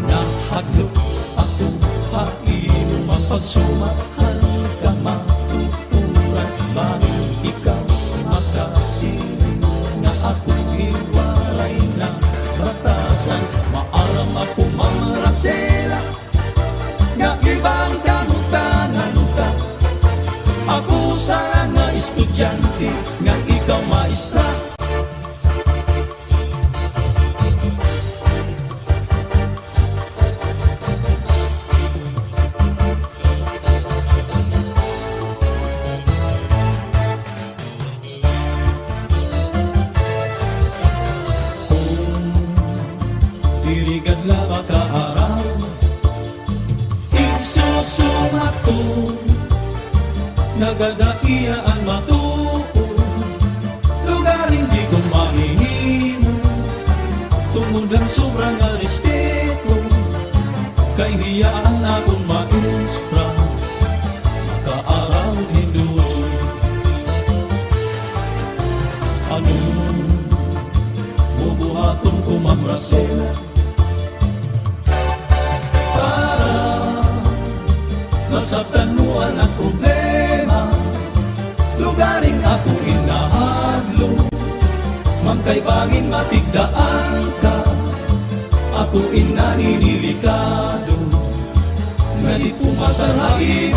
Nahadlok ako hain mapagsumahan ka matuturan, bakit ikaw makasiling na ako'y hiwalay na batasan. Maaram ako mamarasela nga ibang kamutangan ka, ako sana estudyante nga ikaw maestra. Dirigad la makaaral, isusumat ko, nagadaiaan matuon, lugaring di ko mahihimo, tungod ang sobrang nga respeto, kay hiyaan akong maestra, makaaral din doon. Ano bubuhaton ko mamrasela, para masabtan mo ang problema, lugaring ako inahadlo, magkaibangin matigdaan ka, ako inaninilikado, nga di pumasarain.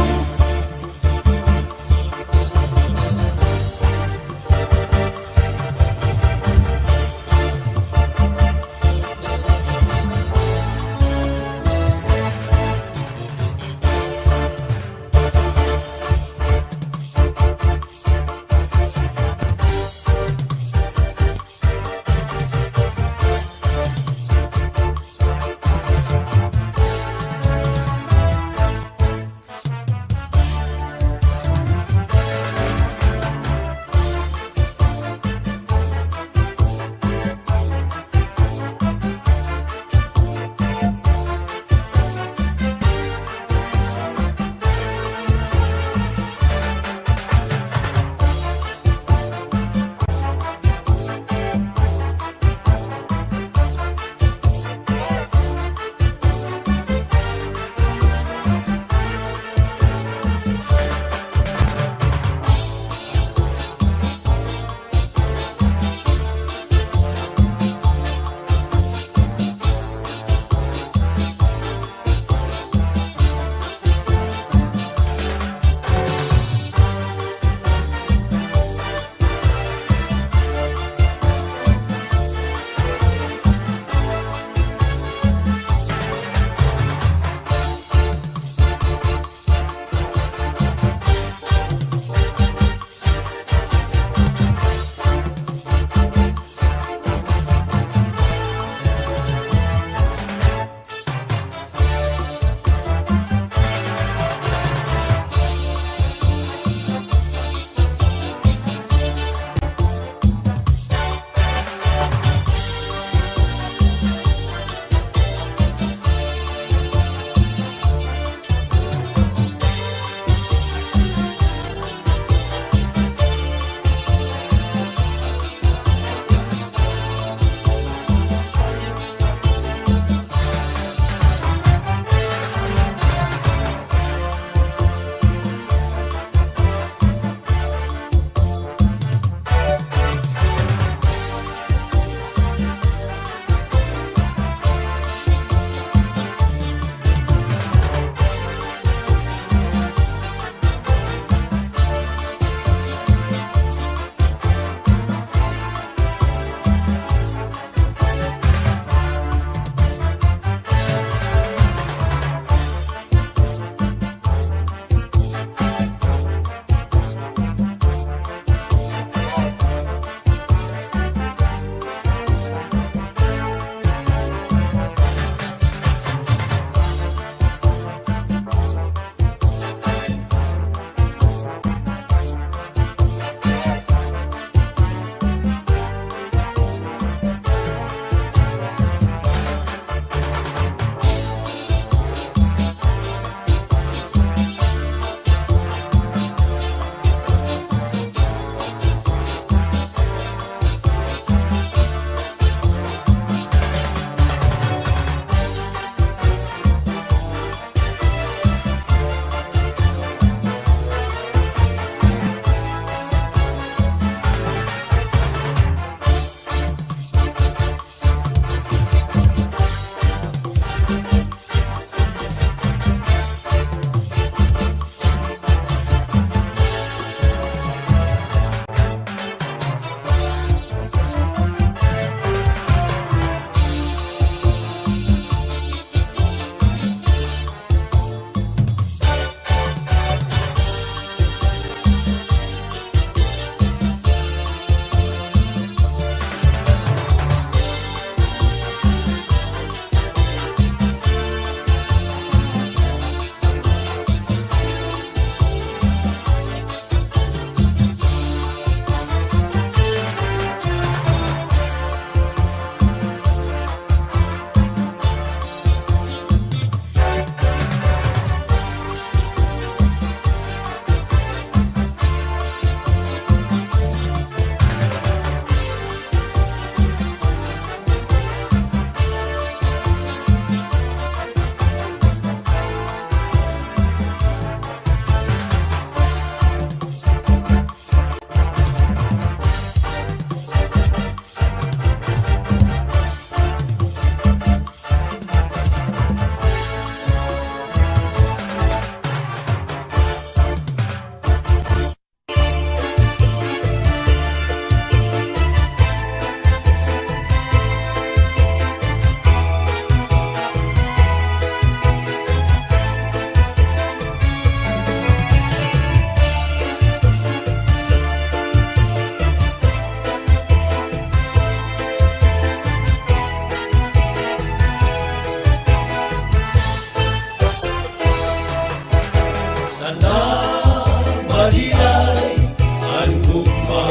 baliay ang gugma.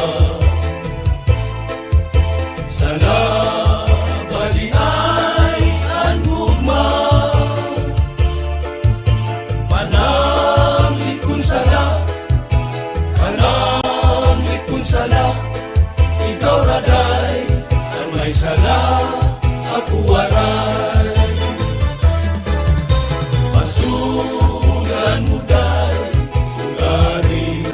Sana baliay ang gugma. Panamlit kun sala, panamlit kun sala, ikaw raday ang may sala, ako waray. Masugan mo day, ugaring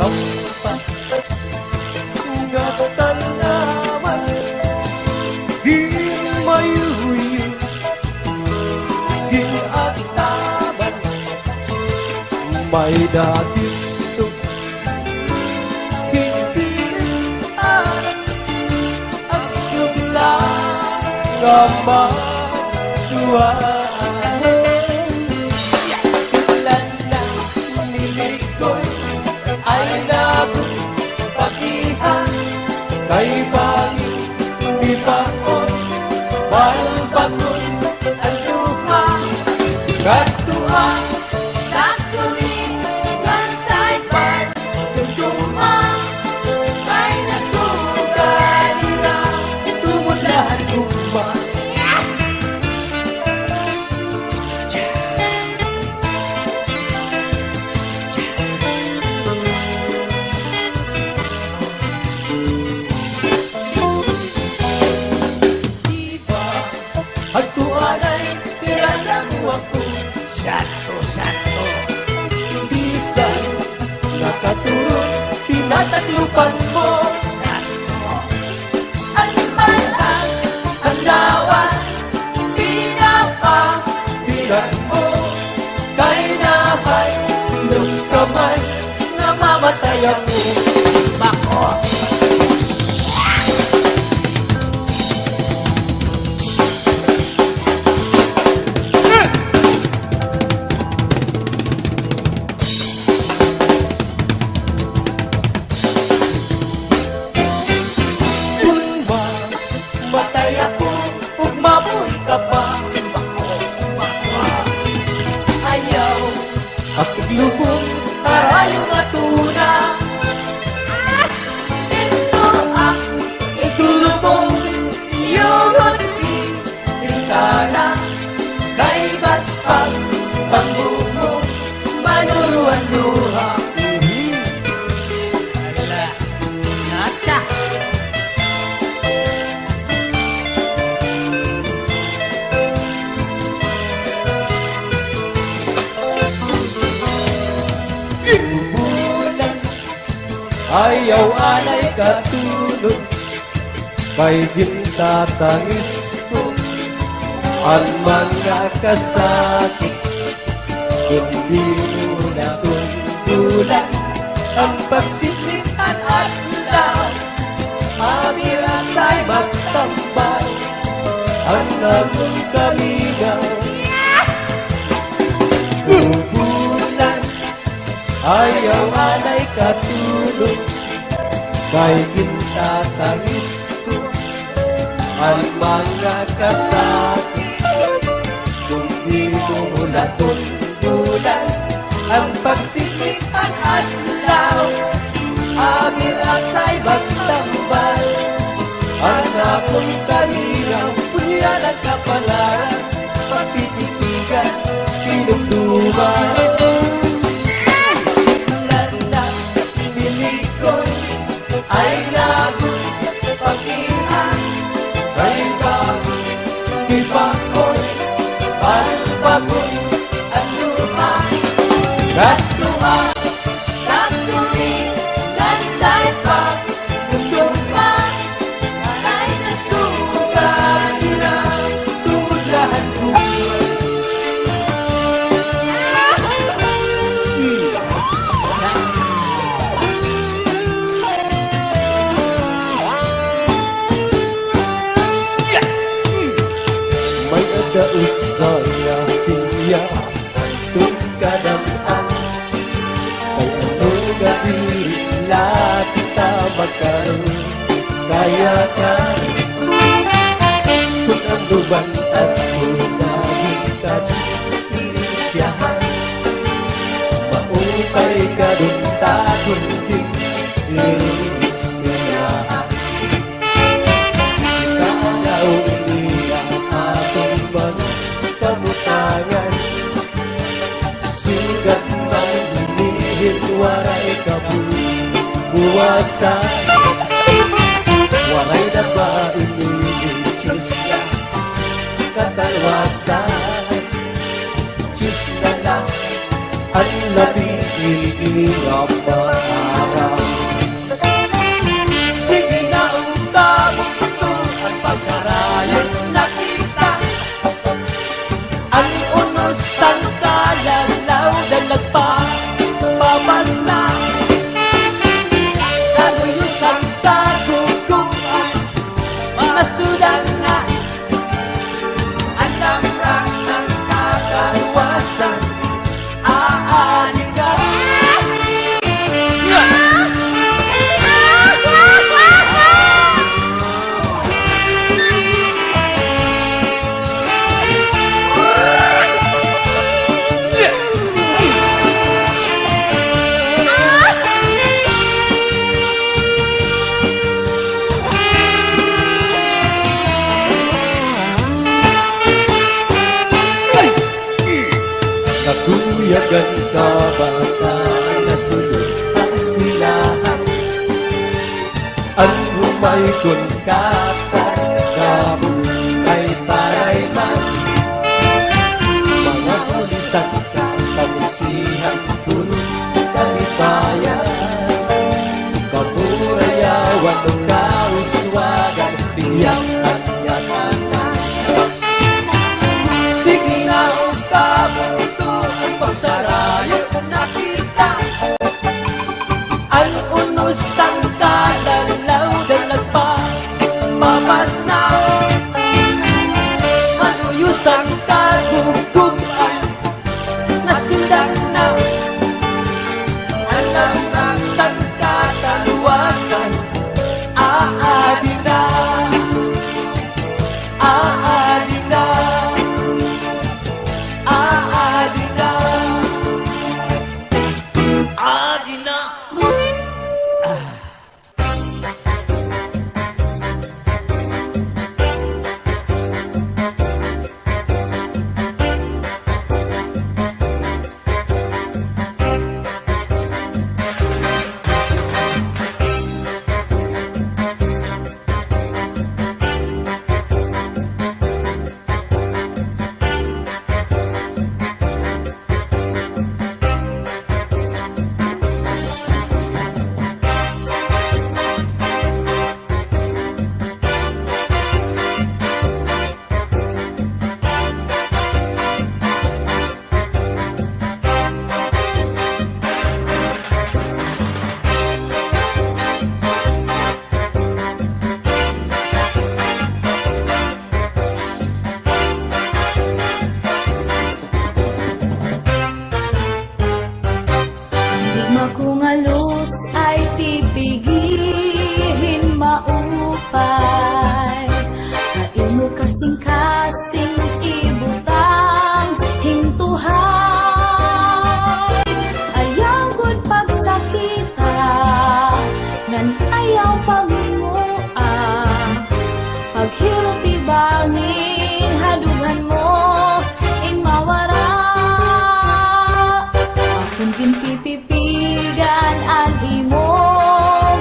marampa nga tanaman gimayuyo ginataban may dating to hindian ang sugla nga matuan. Kay bangin di baon balbagon ang luha katua Sa tuwing kansaypan Tugtuma May nasugalira tumulahan guma Diba Ang tuwan ay Pirana mo ako Sato bisan nakatulog tinataklupan mo Ang malang Ang lawas Pinapabilan mo kay nahay nung kamay nga mamatay ako bako. Matay ako Ug mabuhi ka pa Ayaw Akong lubong Karayong atuna Ito ang itulubong Yugod Pintana Kay baspag Pangbumo Manuruan luha Nacha bulan ayaw anay katulog kay gintatangis ko ang mga kasakit kundi mo na tuntulan ang pagsilitan at law amirasay magtambal ang nagong kamigaw bulan ayaw anay katulog kay gintatangis ko ang mga kasakit kung di mo natundulan ang pagsilitan at law amirasay magtambal ang akong kanilang punyalan kapalaran pagtitipigan pinugduman Ay lagot Pag-ihan kay bago ibaon Balbagon Ang luha katuwa Sa tuwing Kansaypan Tugtuma Ay nasugalira tumulahan ko may adausaya piya itong kadamhan kay ano gabila kita magkaroon kaya ka kung ang luban at kunagin ka siyahan maupay ka dun takong din inisyahan ikaw iniya atong mga kamutangan sugat ng hinihil waray kabuwasan waray na ba inihil na katalwasan Diyos na lang ang labing ilingang maaral Daghan ka bata nasulod ang eskwelahan. Ang humay kun kamu kay parayman. Mga kulisan ka kamusihan kun kalipayan. Kapurayawan ng kauswagan tiyak at yatanan. Sige na ang kamuto ang pasarayo nakita. Ang unos ang kalalaw dalag pa papas na. Manuyos ang kagugugan nasindak na. Alam ng sang kataluwasan aadi na. Aadi na. Aadi na. Aadi na. Digma kong alus ay pipigihin maupay. Hain mo kasing-kasing ibutang hintuhay. Ayaw gud pagsakita, ngan ayaw paghinguan. Paghirot ibangin, hadugan mo in mawara. Akong gintitipigan ang imo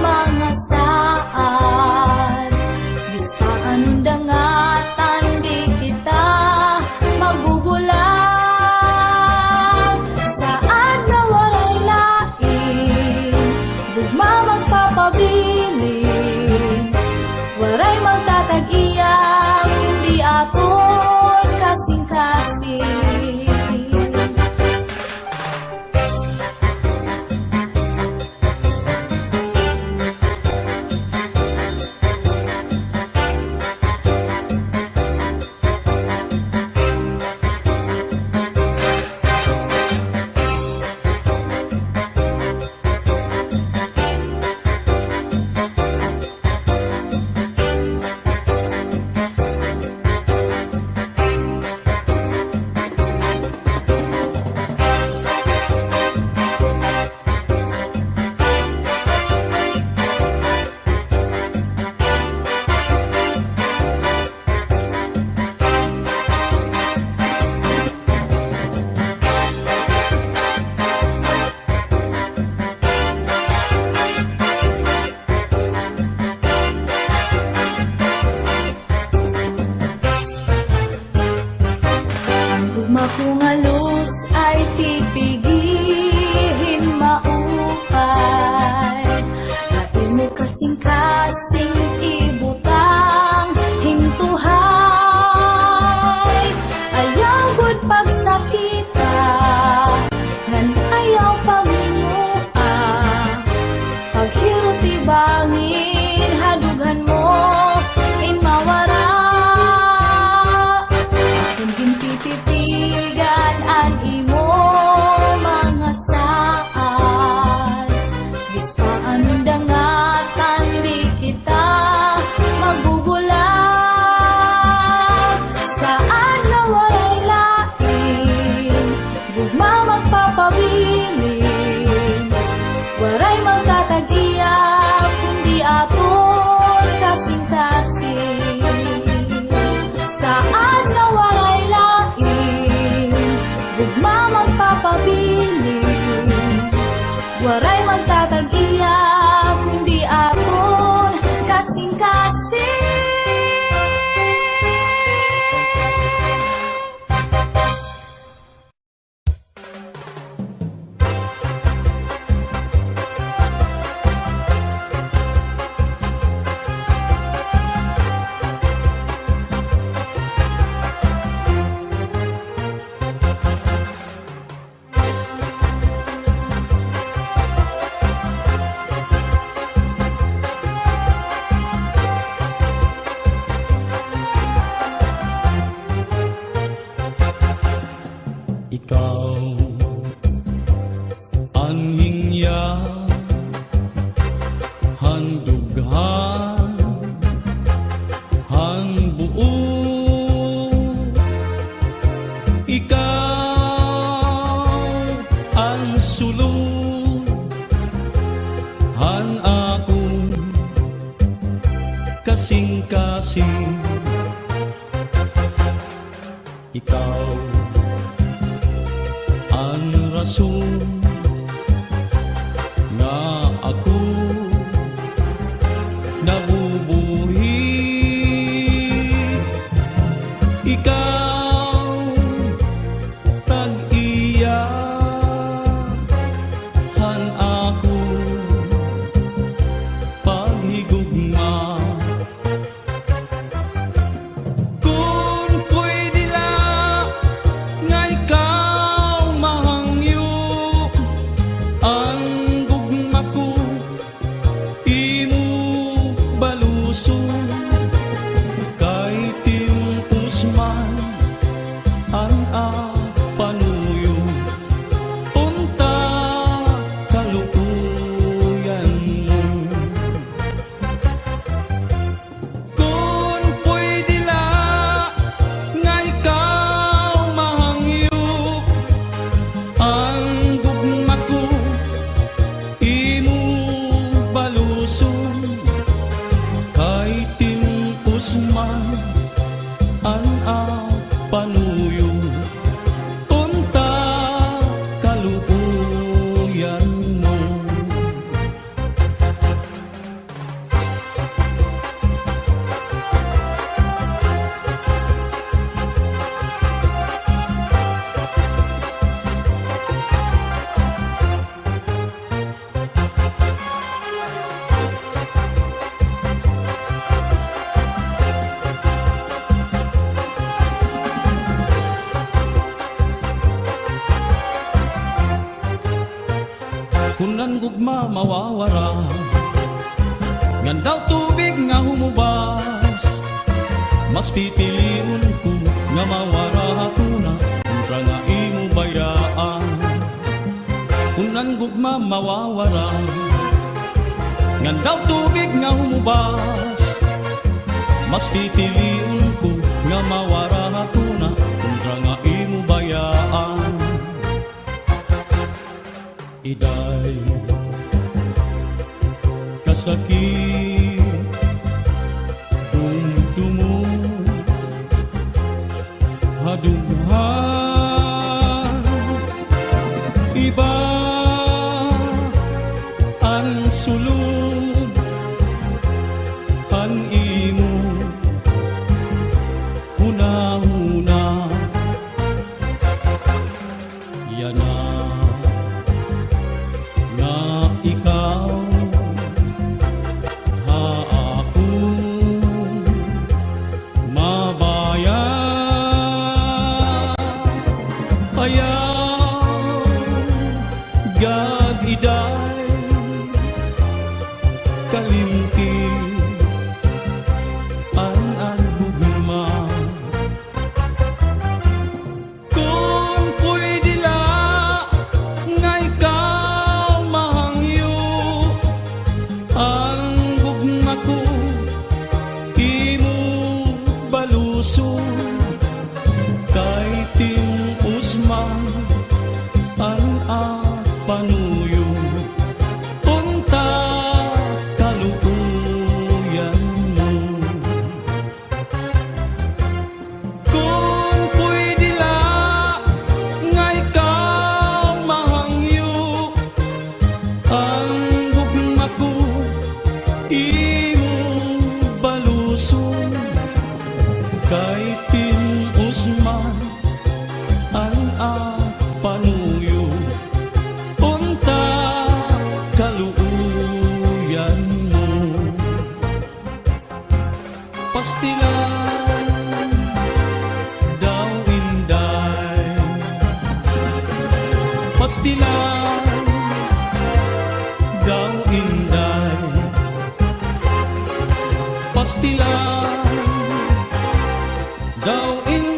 mga saan. Bistaan dangatan di kita magbubulang. Saan na walay lain, gugma magpapabilin. Waray magtatag-iyang, di akon kasing-kasing. Gugma kong alus ay pipigihin maupay. Hain mo kasing-kasing ibutang hintuhay. Ayaw gud pagsakita, ngan ayaw paghinuan. Paghirot ibangin, hadugan mo in mawara. Akong gintitipigan ang imo mga saan. Bistaan dangatan di kita magbubulang. Saan na walay lain, gugma magpapabilin. Waray magtatag-iyak, kundi akon kasing-kasing. Saan na walay lain, gugma magpapabilin. an akong kasing-kasing. Ikaw ang rason nga ako nabubuhi. Ikaw tag-iya han ako paghigugma. Kung pwede lang nga ikaw mahangyo ang gugma ko, imo balusong kay timpos man ang panuyo unta kalukuyan mo. Kung pwede lang nga ikaw mahangyo ang gugma ko, imo balusong kay timpos man ang panuyo unta kalukuyan mo. Kunan gugma mawawara, ngandaw tubig nga humubas, mas pipiliun ko nga mawara hatuna kontra nga imo bayaan. Kunan gugma mawawara, ngandaw tubig nga humubas, mas pipiliun ko nga mawara hatuna kontra nga imo bayaan. Iday kasakit dumdumo hadunghan iba ang sulod ang imo huna-huna yana nga ikaw ha ako mabayan. Ayaw gagiday kalimti ang gugma. Kung pwede lang nga ikaw mahangyo ang gugma ko, imo balusong kay timpos man ang panuyo unta kalukuyan mo. Kung pwede lang nga ikaw mahangyo ang gugma ko, imo balusong kay timpos man ang panuyo unta kalukuyan mo. Pastilan daw inday, pastilan daw inday, pastilan daw inday.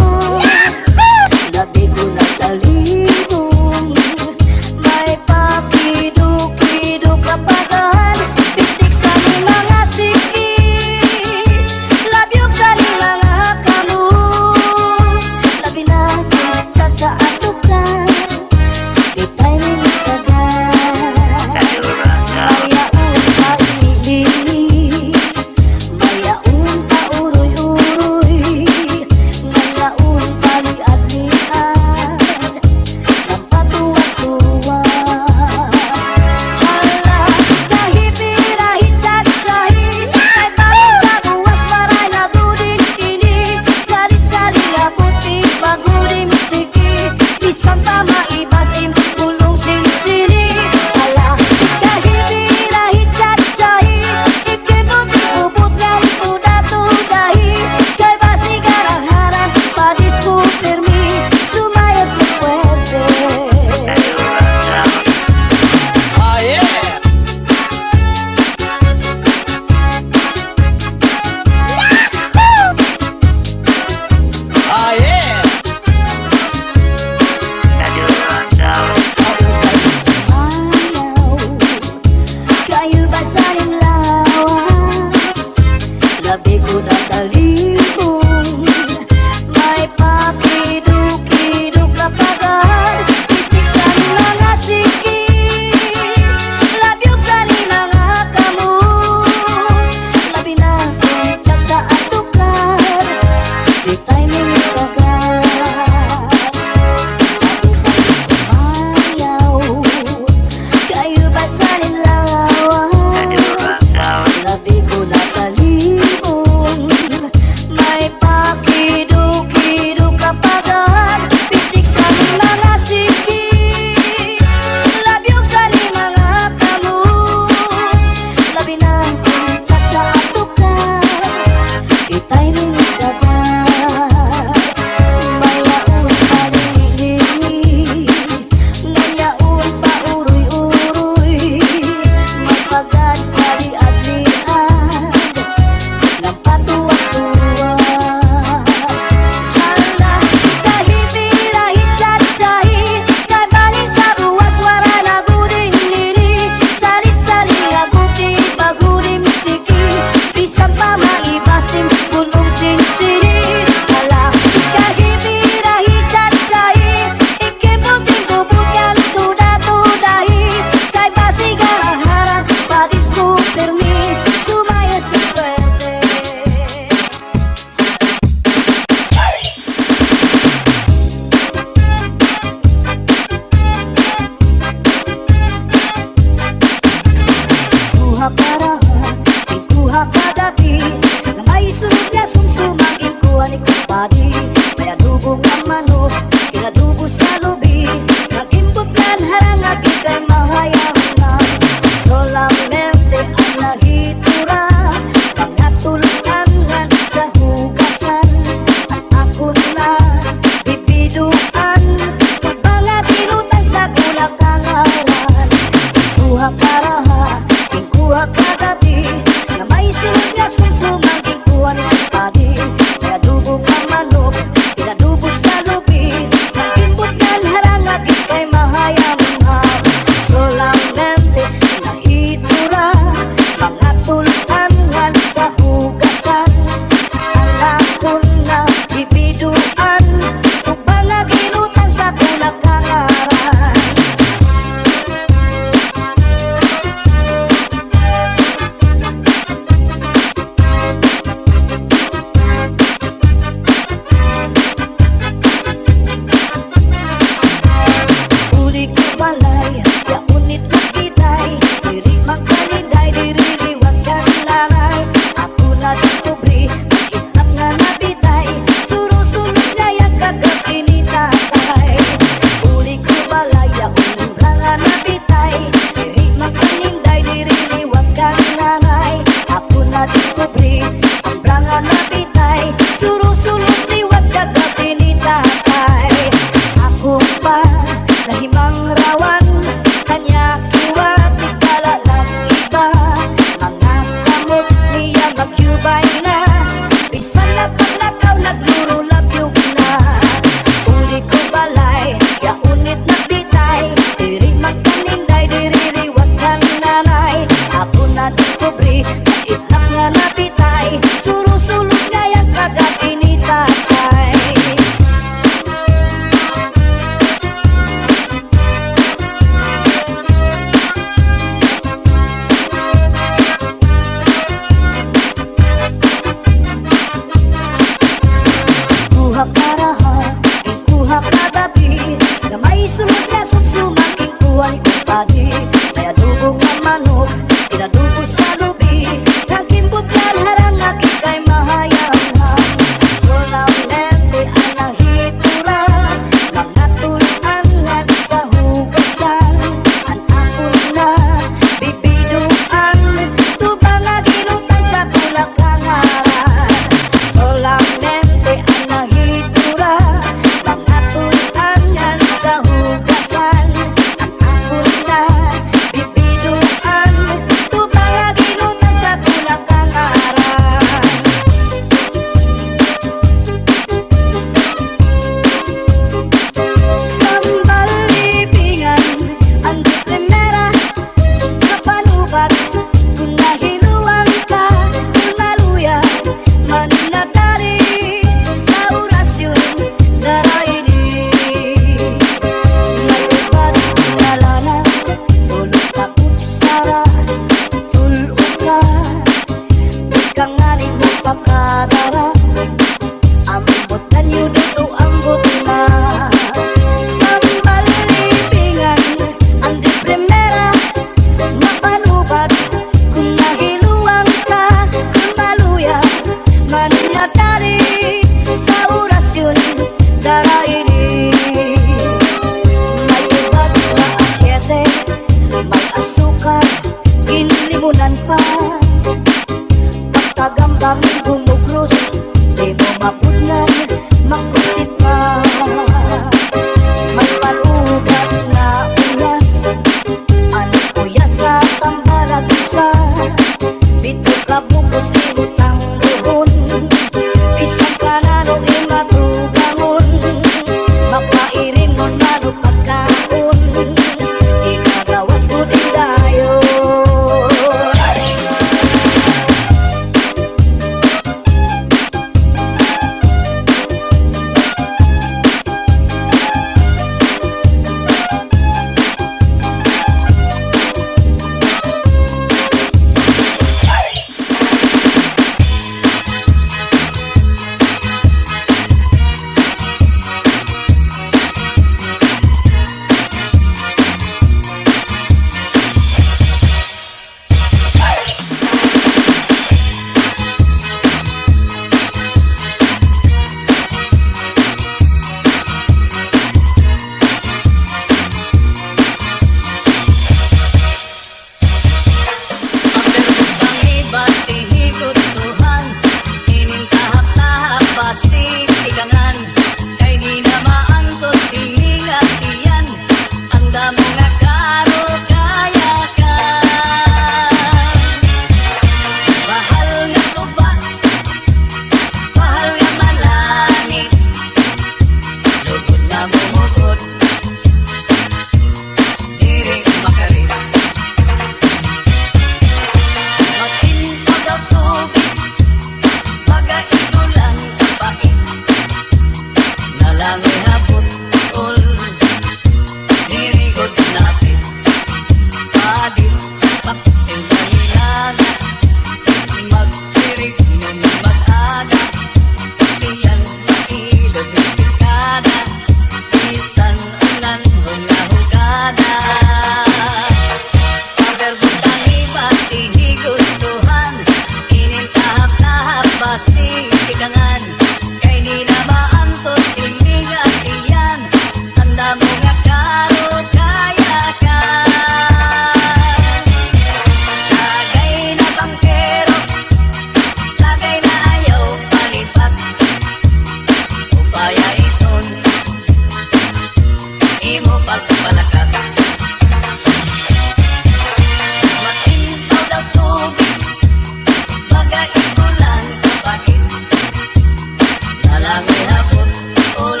buntol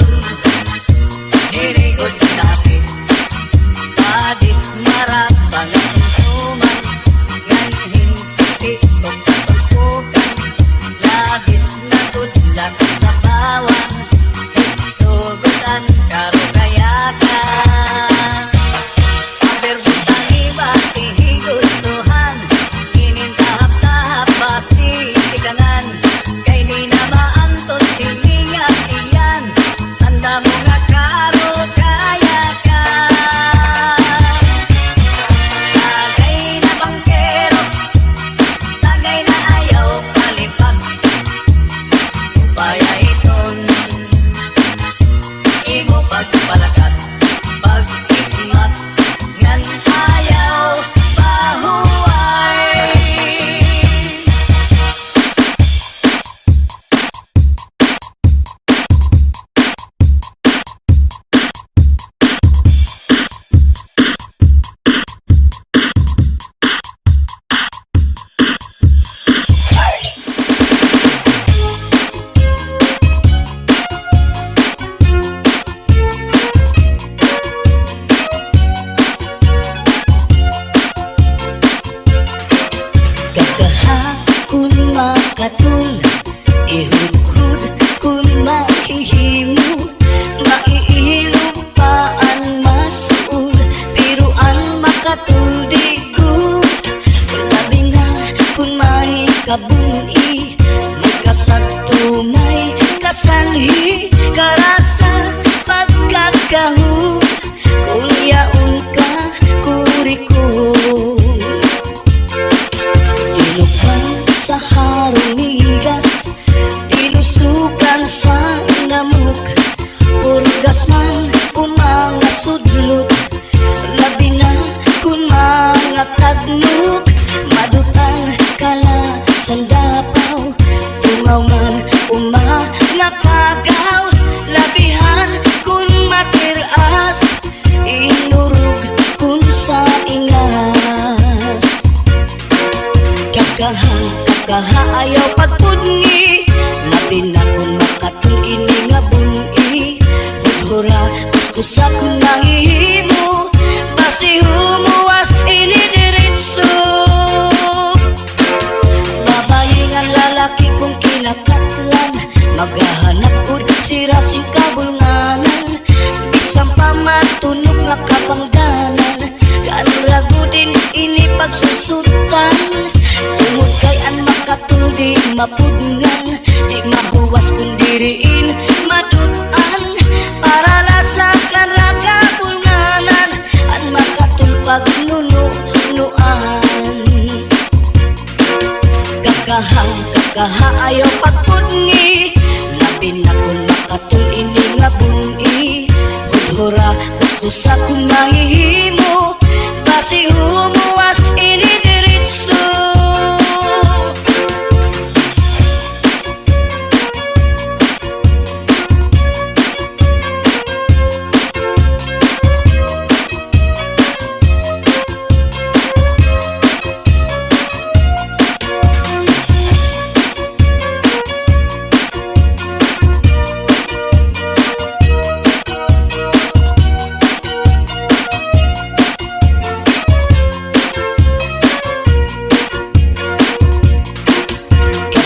dirigod dapit padis marap panasuman ngan hingpit og katulpukan labis na tudlak sa bawang higsugutan karo kayakan aber butang iba higustuhan inintahap-tahap pati tikanan kay di na maantos hiningat iyan tanda mo nga karo kayakan tagay na bangkero tagay na ayaw palipag upaya iton imo pagpalakat pag-ikmat ngan ayaw pahuway Gagahakon makatul ihudhud kun mahihimo maiilog paan masuul piruan makatul digud labi na kun mahikabun-i may kasagto may kasanhi karasa pagkakahud kun yaon ka kurikul tinukan sa harumigas tinusukan sa namuk urgas man umanga sudlut labi na kun mga tagnuk madutan kala sandapaw tungaw man umanga kagaw labihan kun matiras inurug kun sa ingas kakaha ayaw pagpudngi labi na kun makatul ini nga bun-i hudhura kuskusa kun mahihimo basi humuwas ini diritso babayi nga lalaki kung kinakatlan maghahanap ud sira sing kabulnganan bisang pamatunog nga kapangdanan kanragudin ini pagsusutan tungod kay an makatul di mapudngan di mahuwas kung diriin madutan para lasakan rakabulnganan an makatul pagnunuan kakaha ayaw pagpudngi labi na kun makatul ini nga bun-i hudhura kuskusa kun mahihimo basi humuwas ini diritso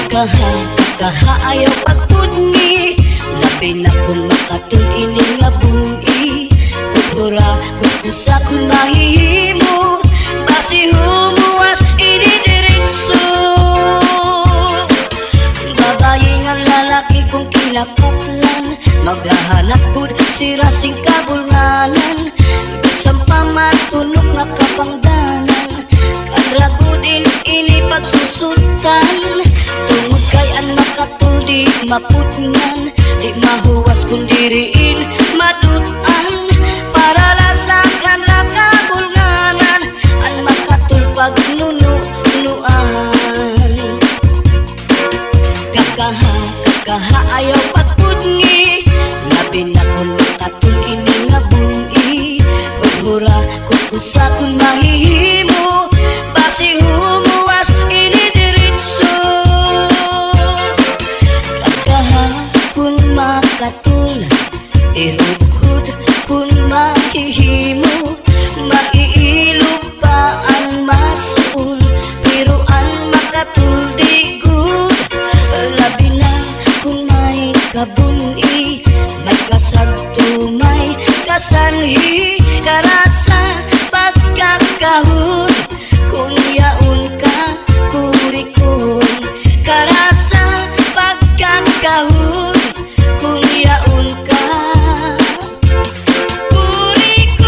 kakaha ayaw pagpudngi labi na kun makatul ini nga bun-i hudhura kuskusa kun mahihimo basi humuwas ini diritso babayi nga lalaki kung kinakatlan maghahanap pud sira sing kabulnganan bisang pamatunog nga kapangdanan kanragudin ini pagsusutan tungod kay an makatul di mapudngan di mahuwas kung diriin madutan para lasakan rakabulnganan an makatul pagnunuan kakaha ayaw pagpudngi labi na kun makatul ini nga bun-i hudhura kuskusa kun mahihimo basi humuwas ini diritso kakaha kun makatul saktol ihudhud kun mahihimo maiilog pa ang masul pero ang makatuldigod labi na kung may kabuni may kasagto may kasanhi karasa pagkakahon kung yaon ka kurikon karasa pagkakahon kung yaon ka kurikon.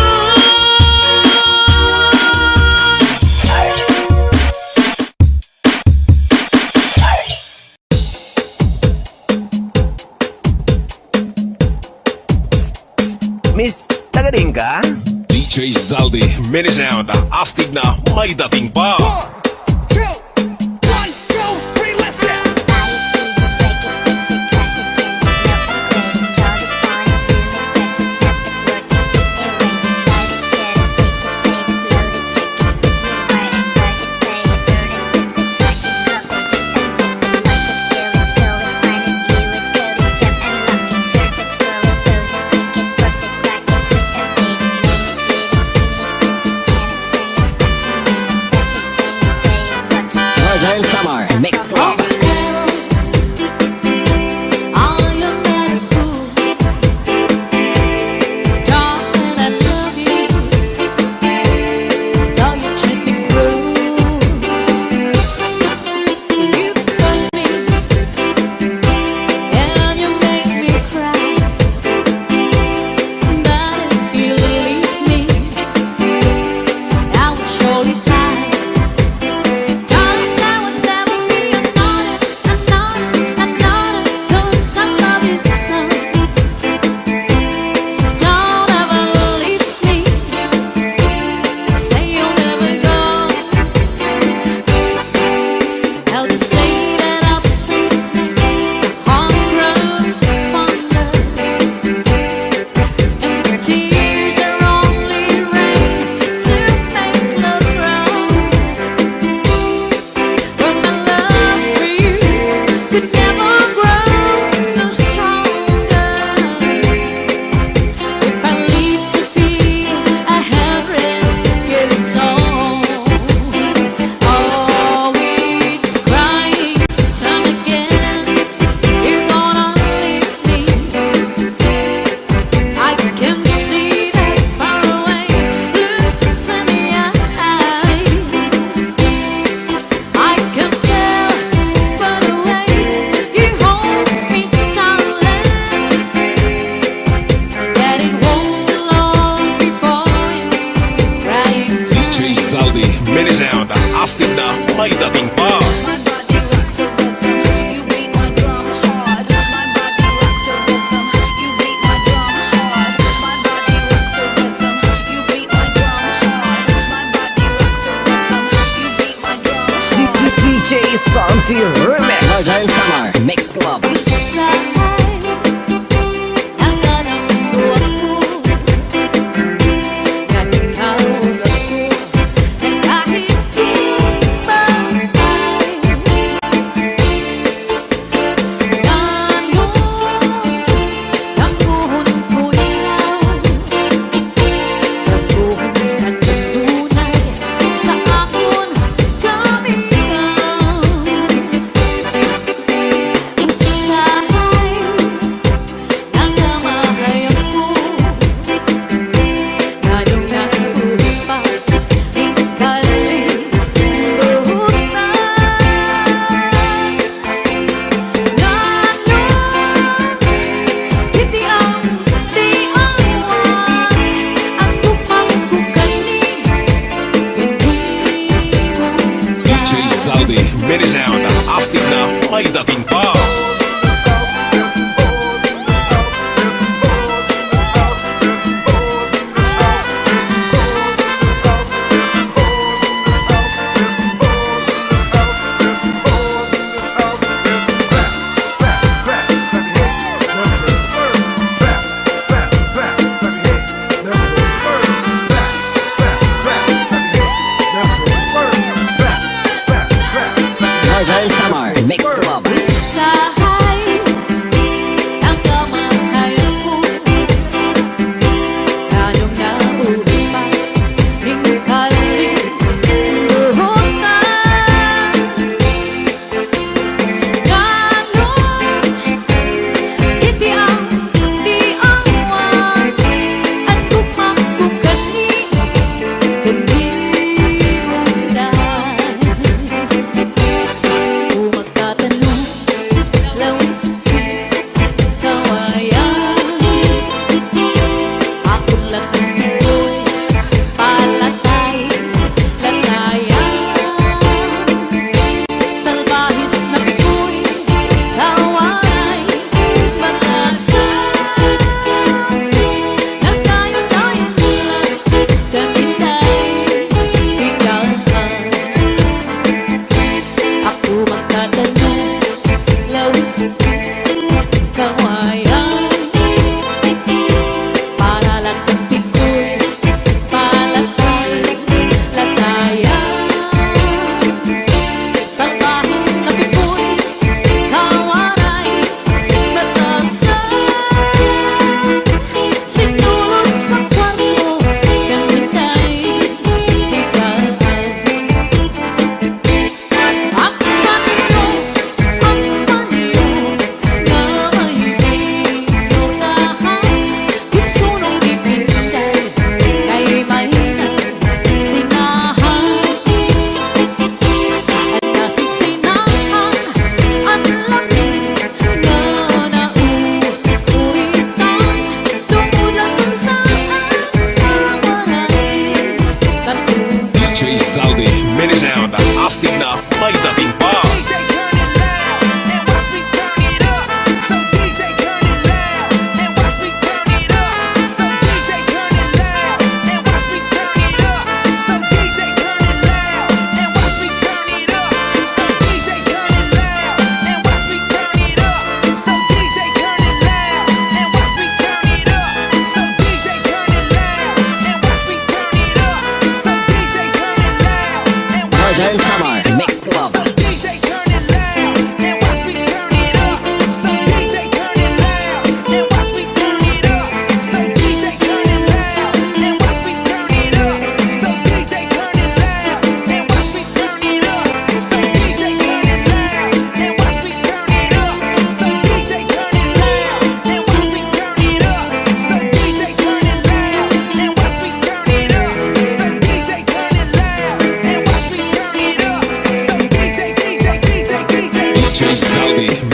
Miss, tagaling ka? DJ Zaldi, mini sound, astig na may dating pa. Northern Summer Mix Club. Mini sound, astig na may dating pa. My body rocks the rhythm, you beat my drum hard. My body rocks the rhythm, you beat my drum hard. My body rocks the rhythm, you beat my drum hard. My body rocks the rhythm, you beat my drum hard. DJ Santi Remix. Northern Summer Mix Club. Sa akon kami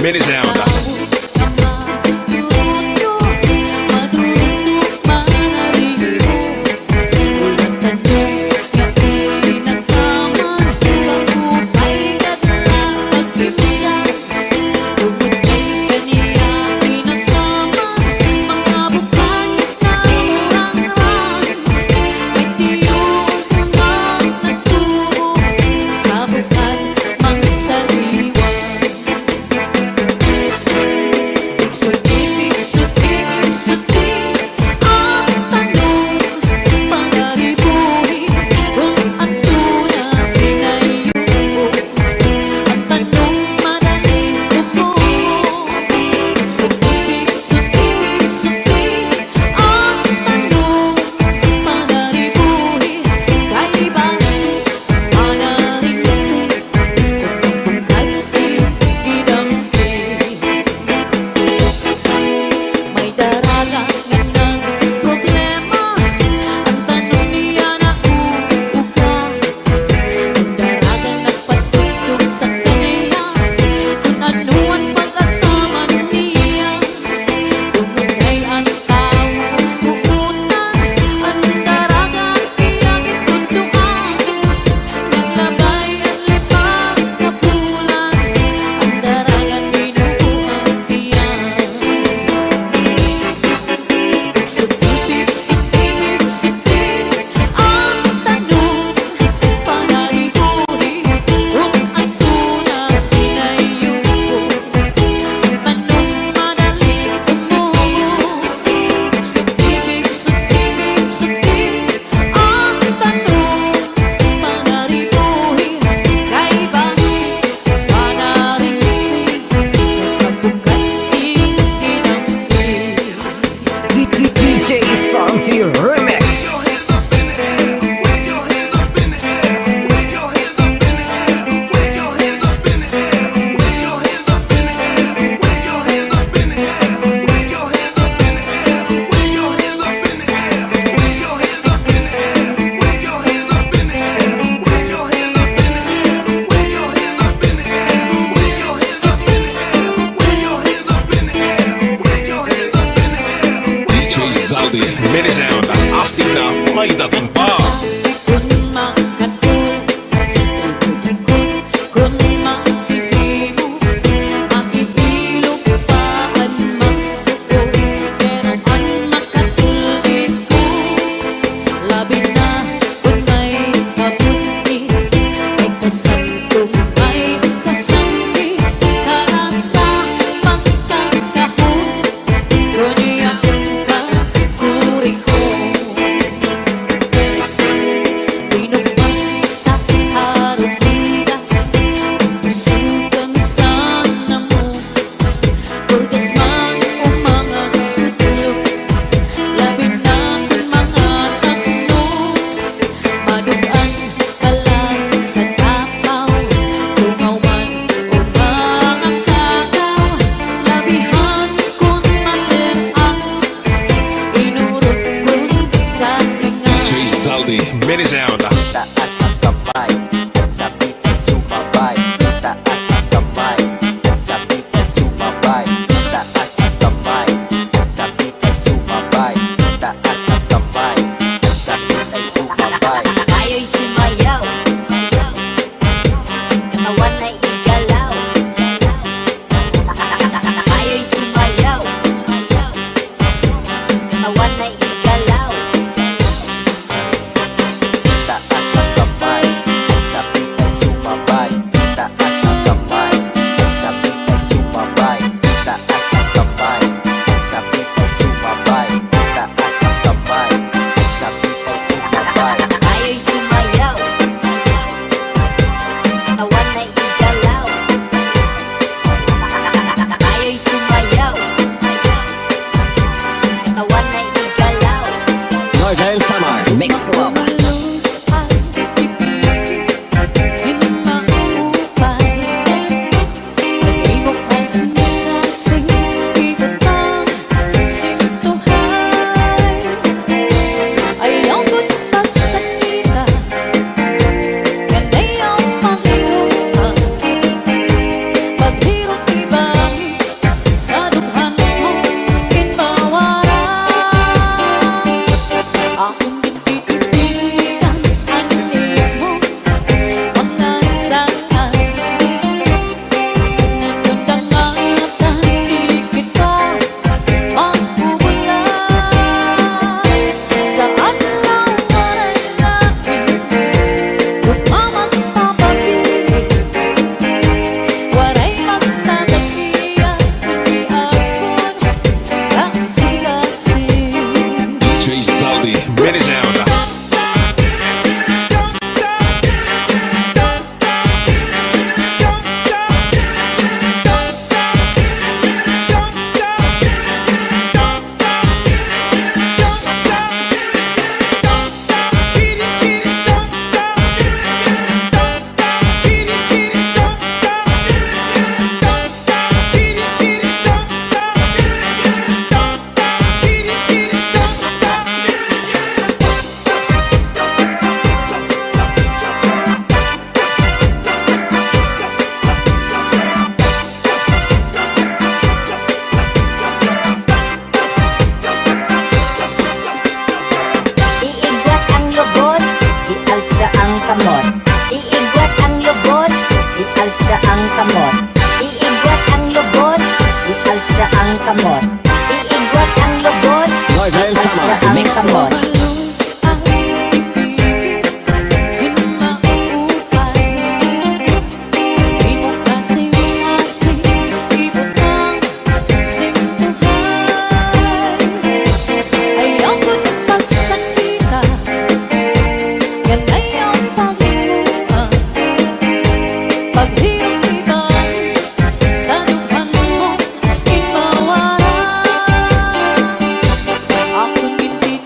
Mini sound. DJ Santi Remix. DJ Zaldi, Mini sound. Astig na may dating pa. Mini sound. Taas ang kamay, sabik ay sumabay. Taas ang kamay, sabik ay sumabay. Taas ang kamay, sabik ay sumabay. Taas ang kamay, sabik ay sumabay. Tayo'y sumayaw, katawan ay igalaw. Tayo'y sumayaw, katawan ay igalaw. Joel Sama, the mix Samot. Halus ang ibig, yun maupay. Di mo kasing-asing, ibutang simtuhan. Ayaw ko't pagsakita, yan ay ang paghinguan. Paghihintay sa duhan mo, ipawaran. Ako'y hindi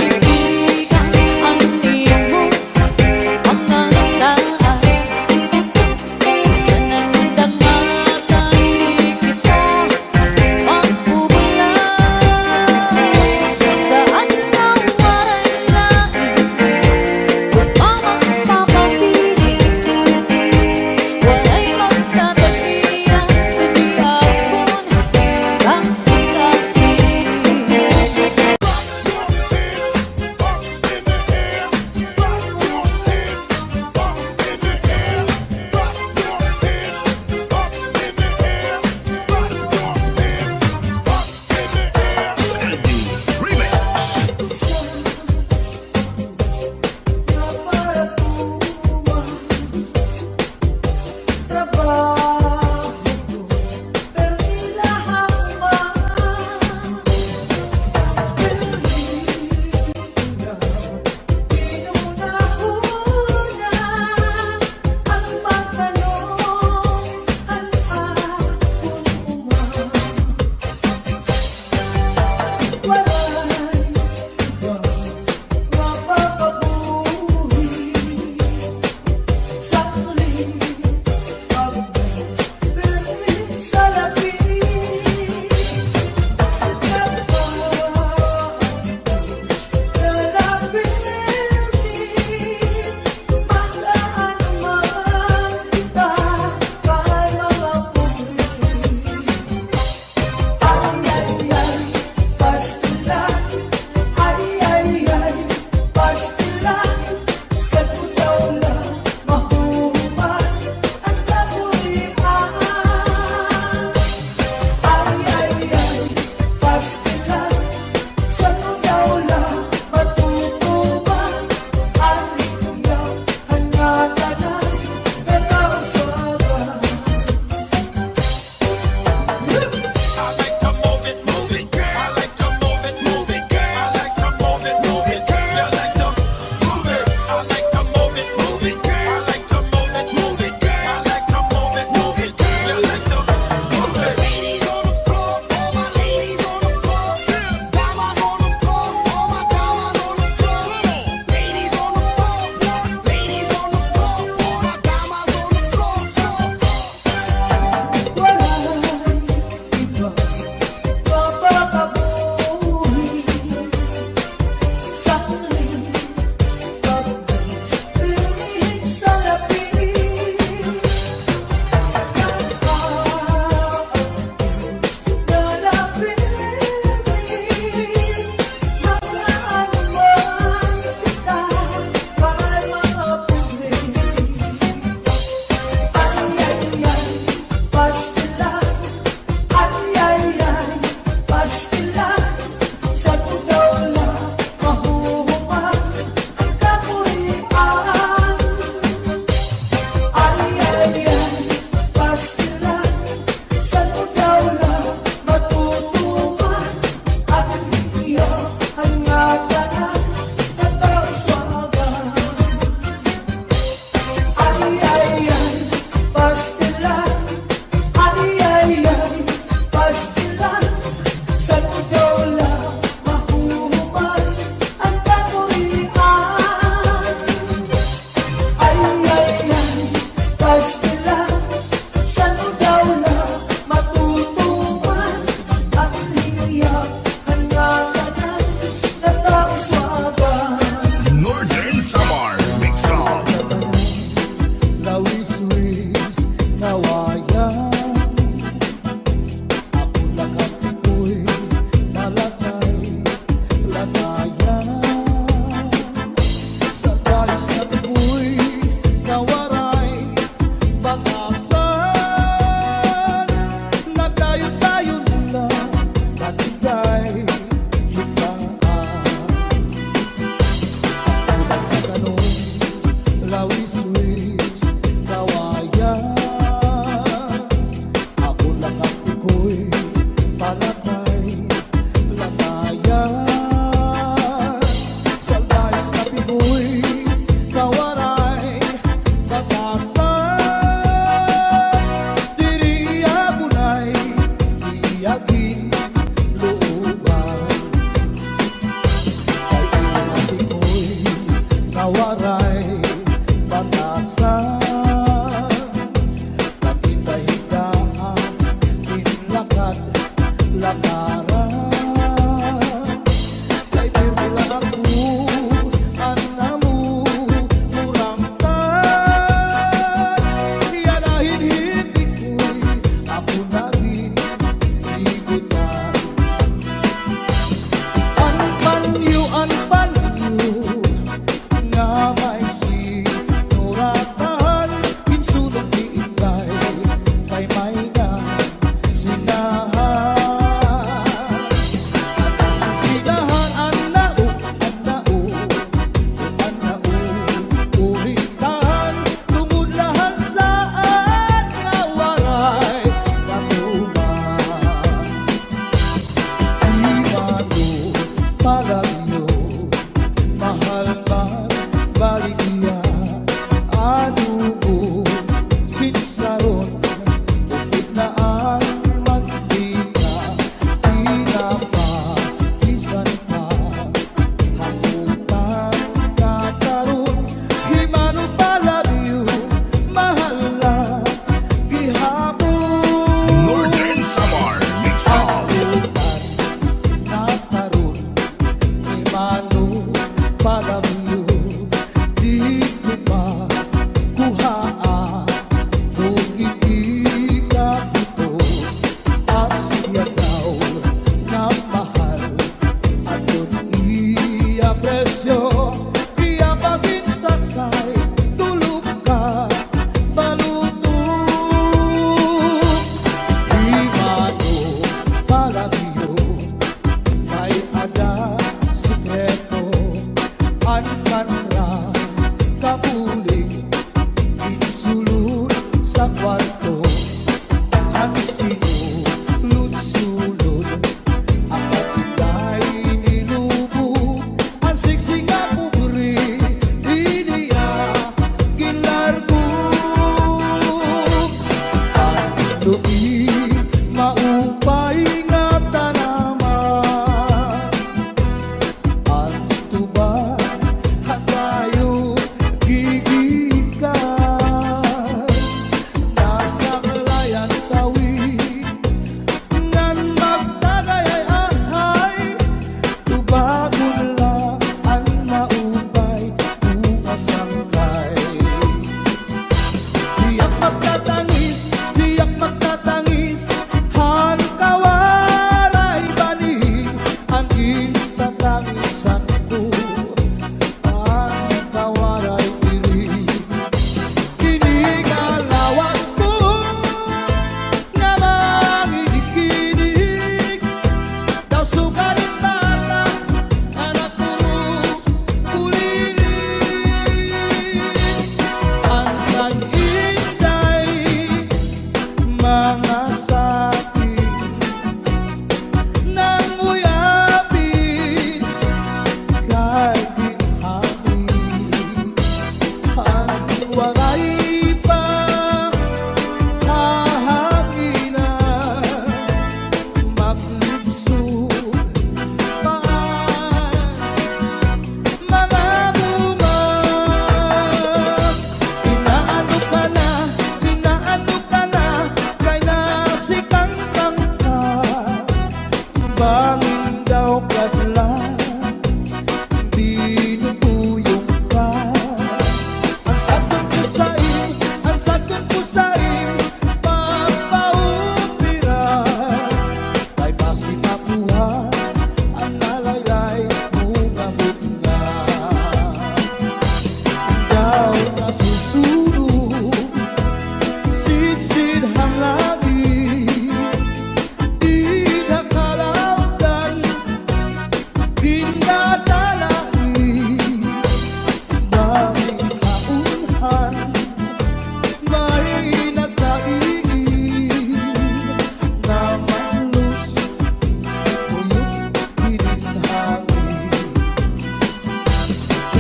dinadalain daming kaunhan, may nagkain na malus, uyok hininhangin.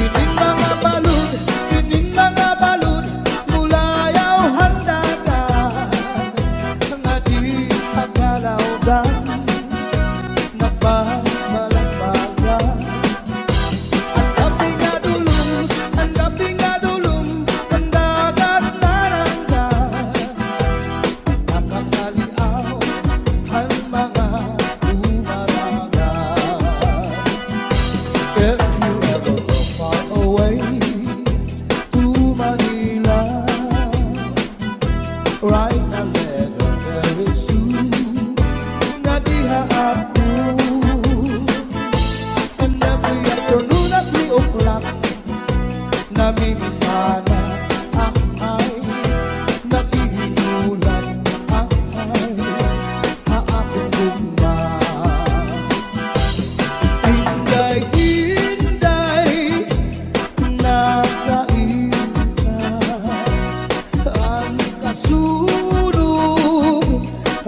Ining mga balud, mula yaw handagan, nga di agalawdan, nagbabalagbagan. Ang gabi nga dulum, ang dagat naranggan, nakakaliaw ang mga umaragan. If you ever go far away to Manila, write a letter very soon na diha ako. And every afternoon at 3 o'clock, namimigana ay nagihinulan ay aakong gugma. Inday-inday, nakain ka, ang kasunog,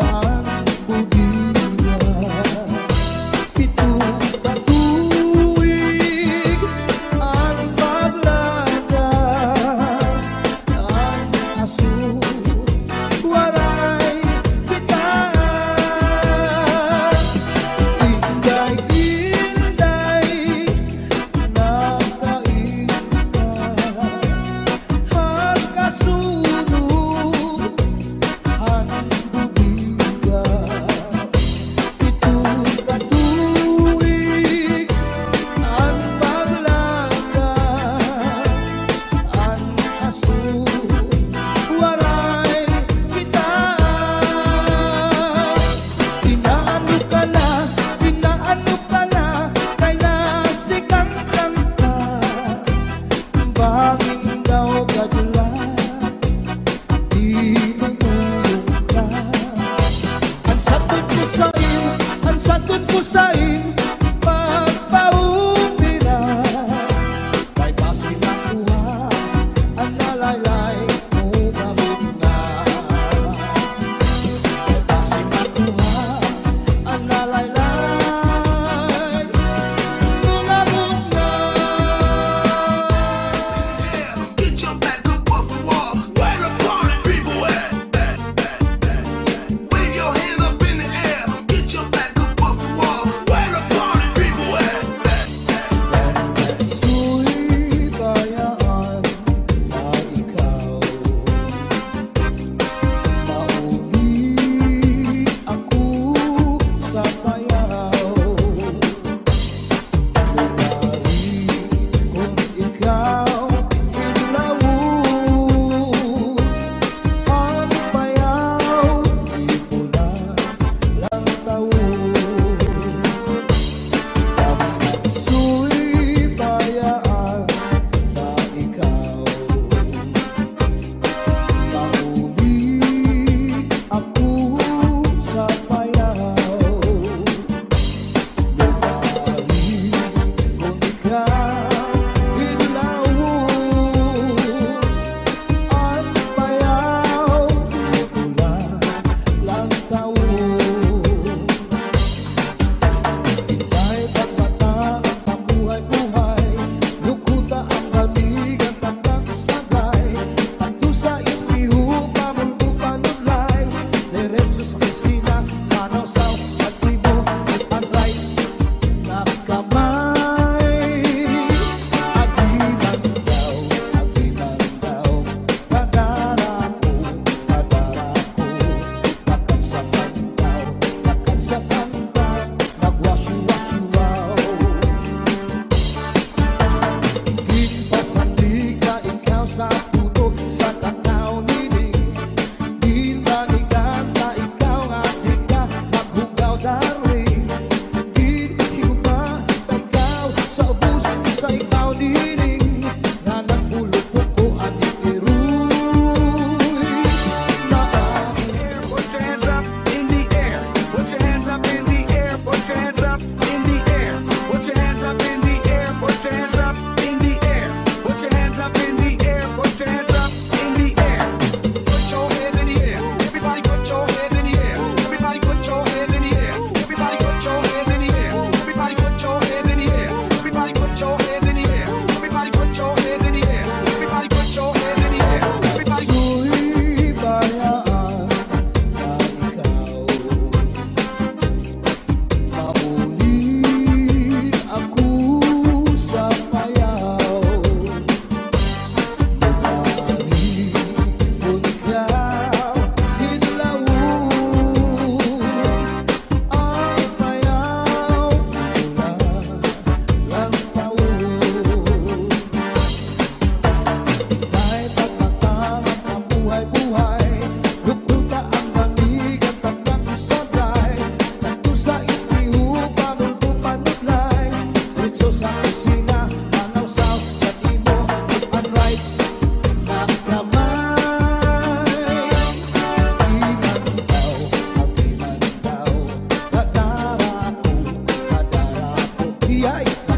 ang budiya. Itong patuwig, ang paglaga, Kahit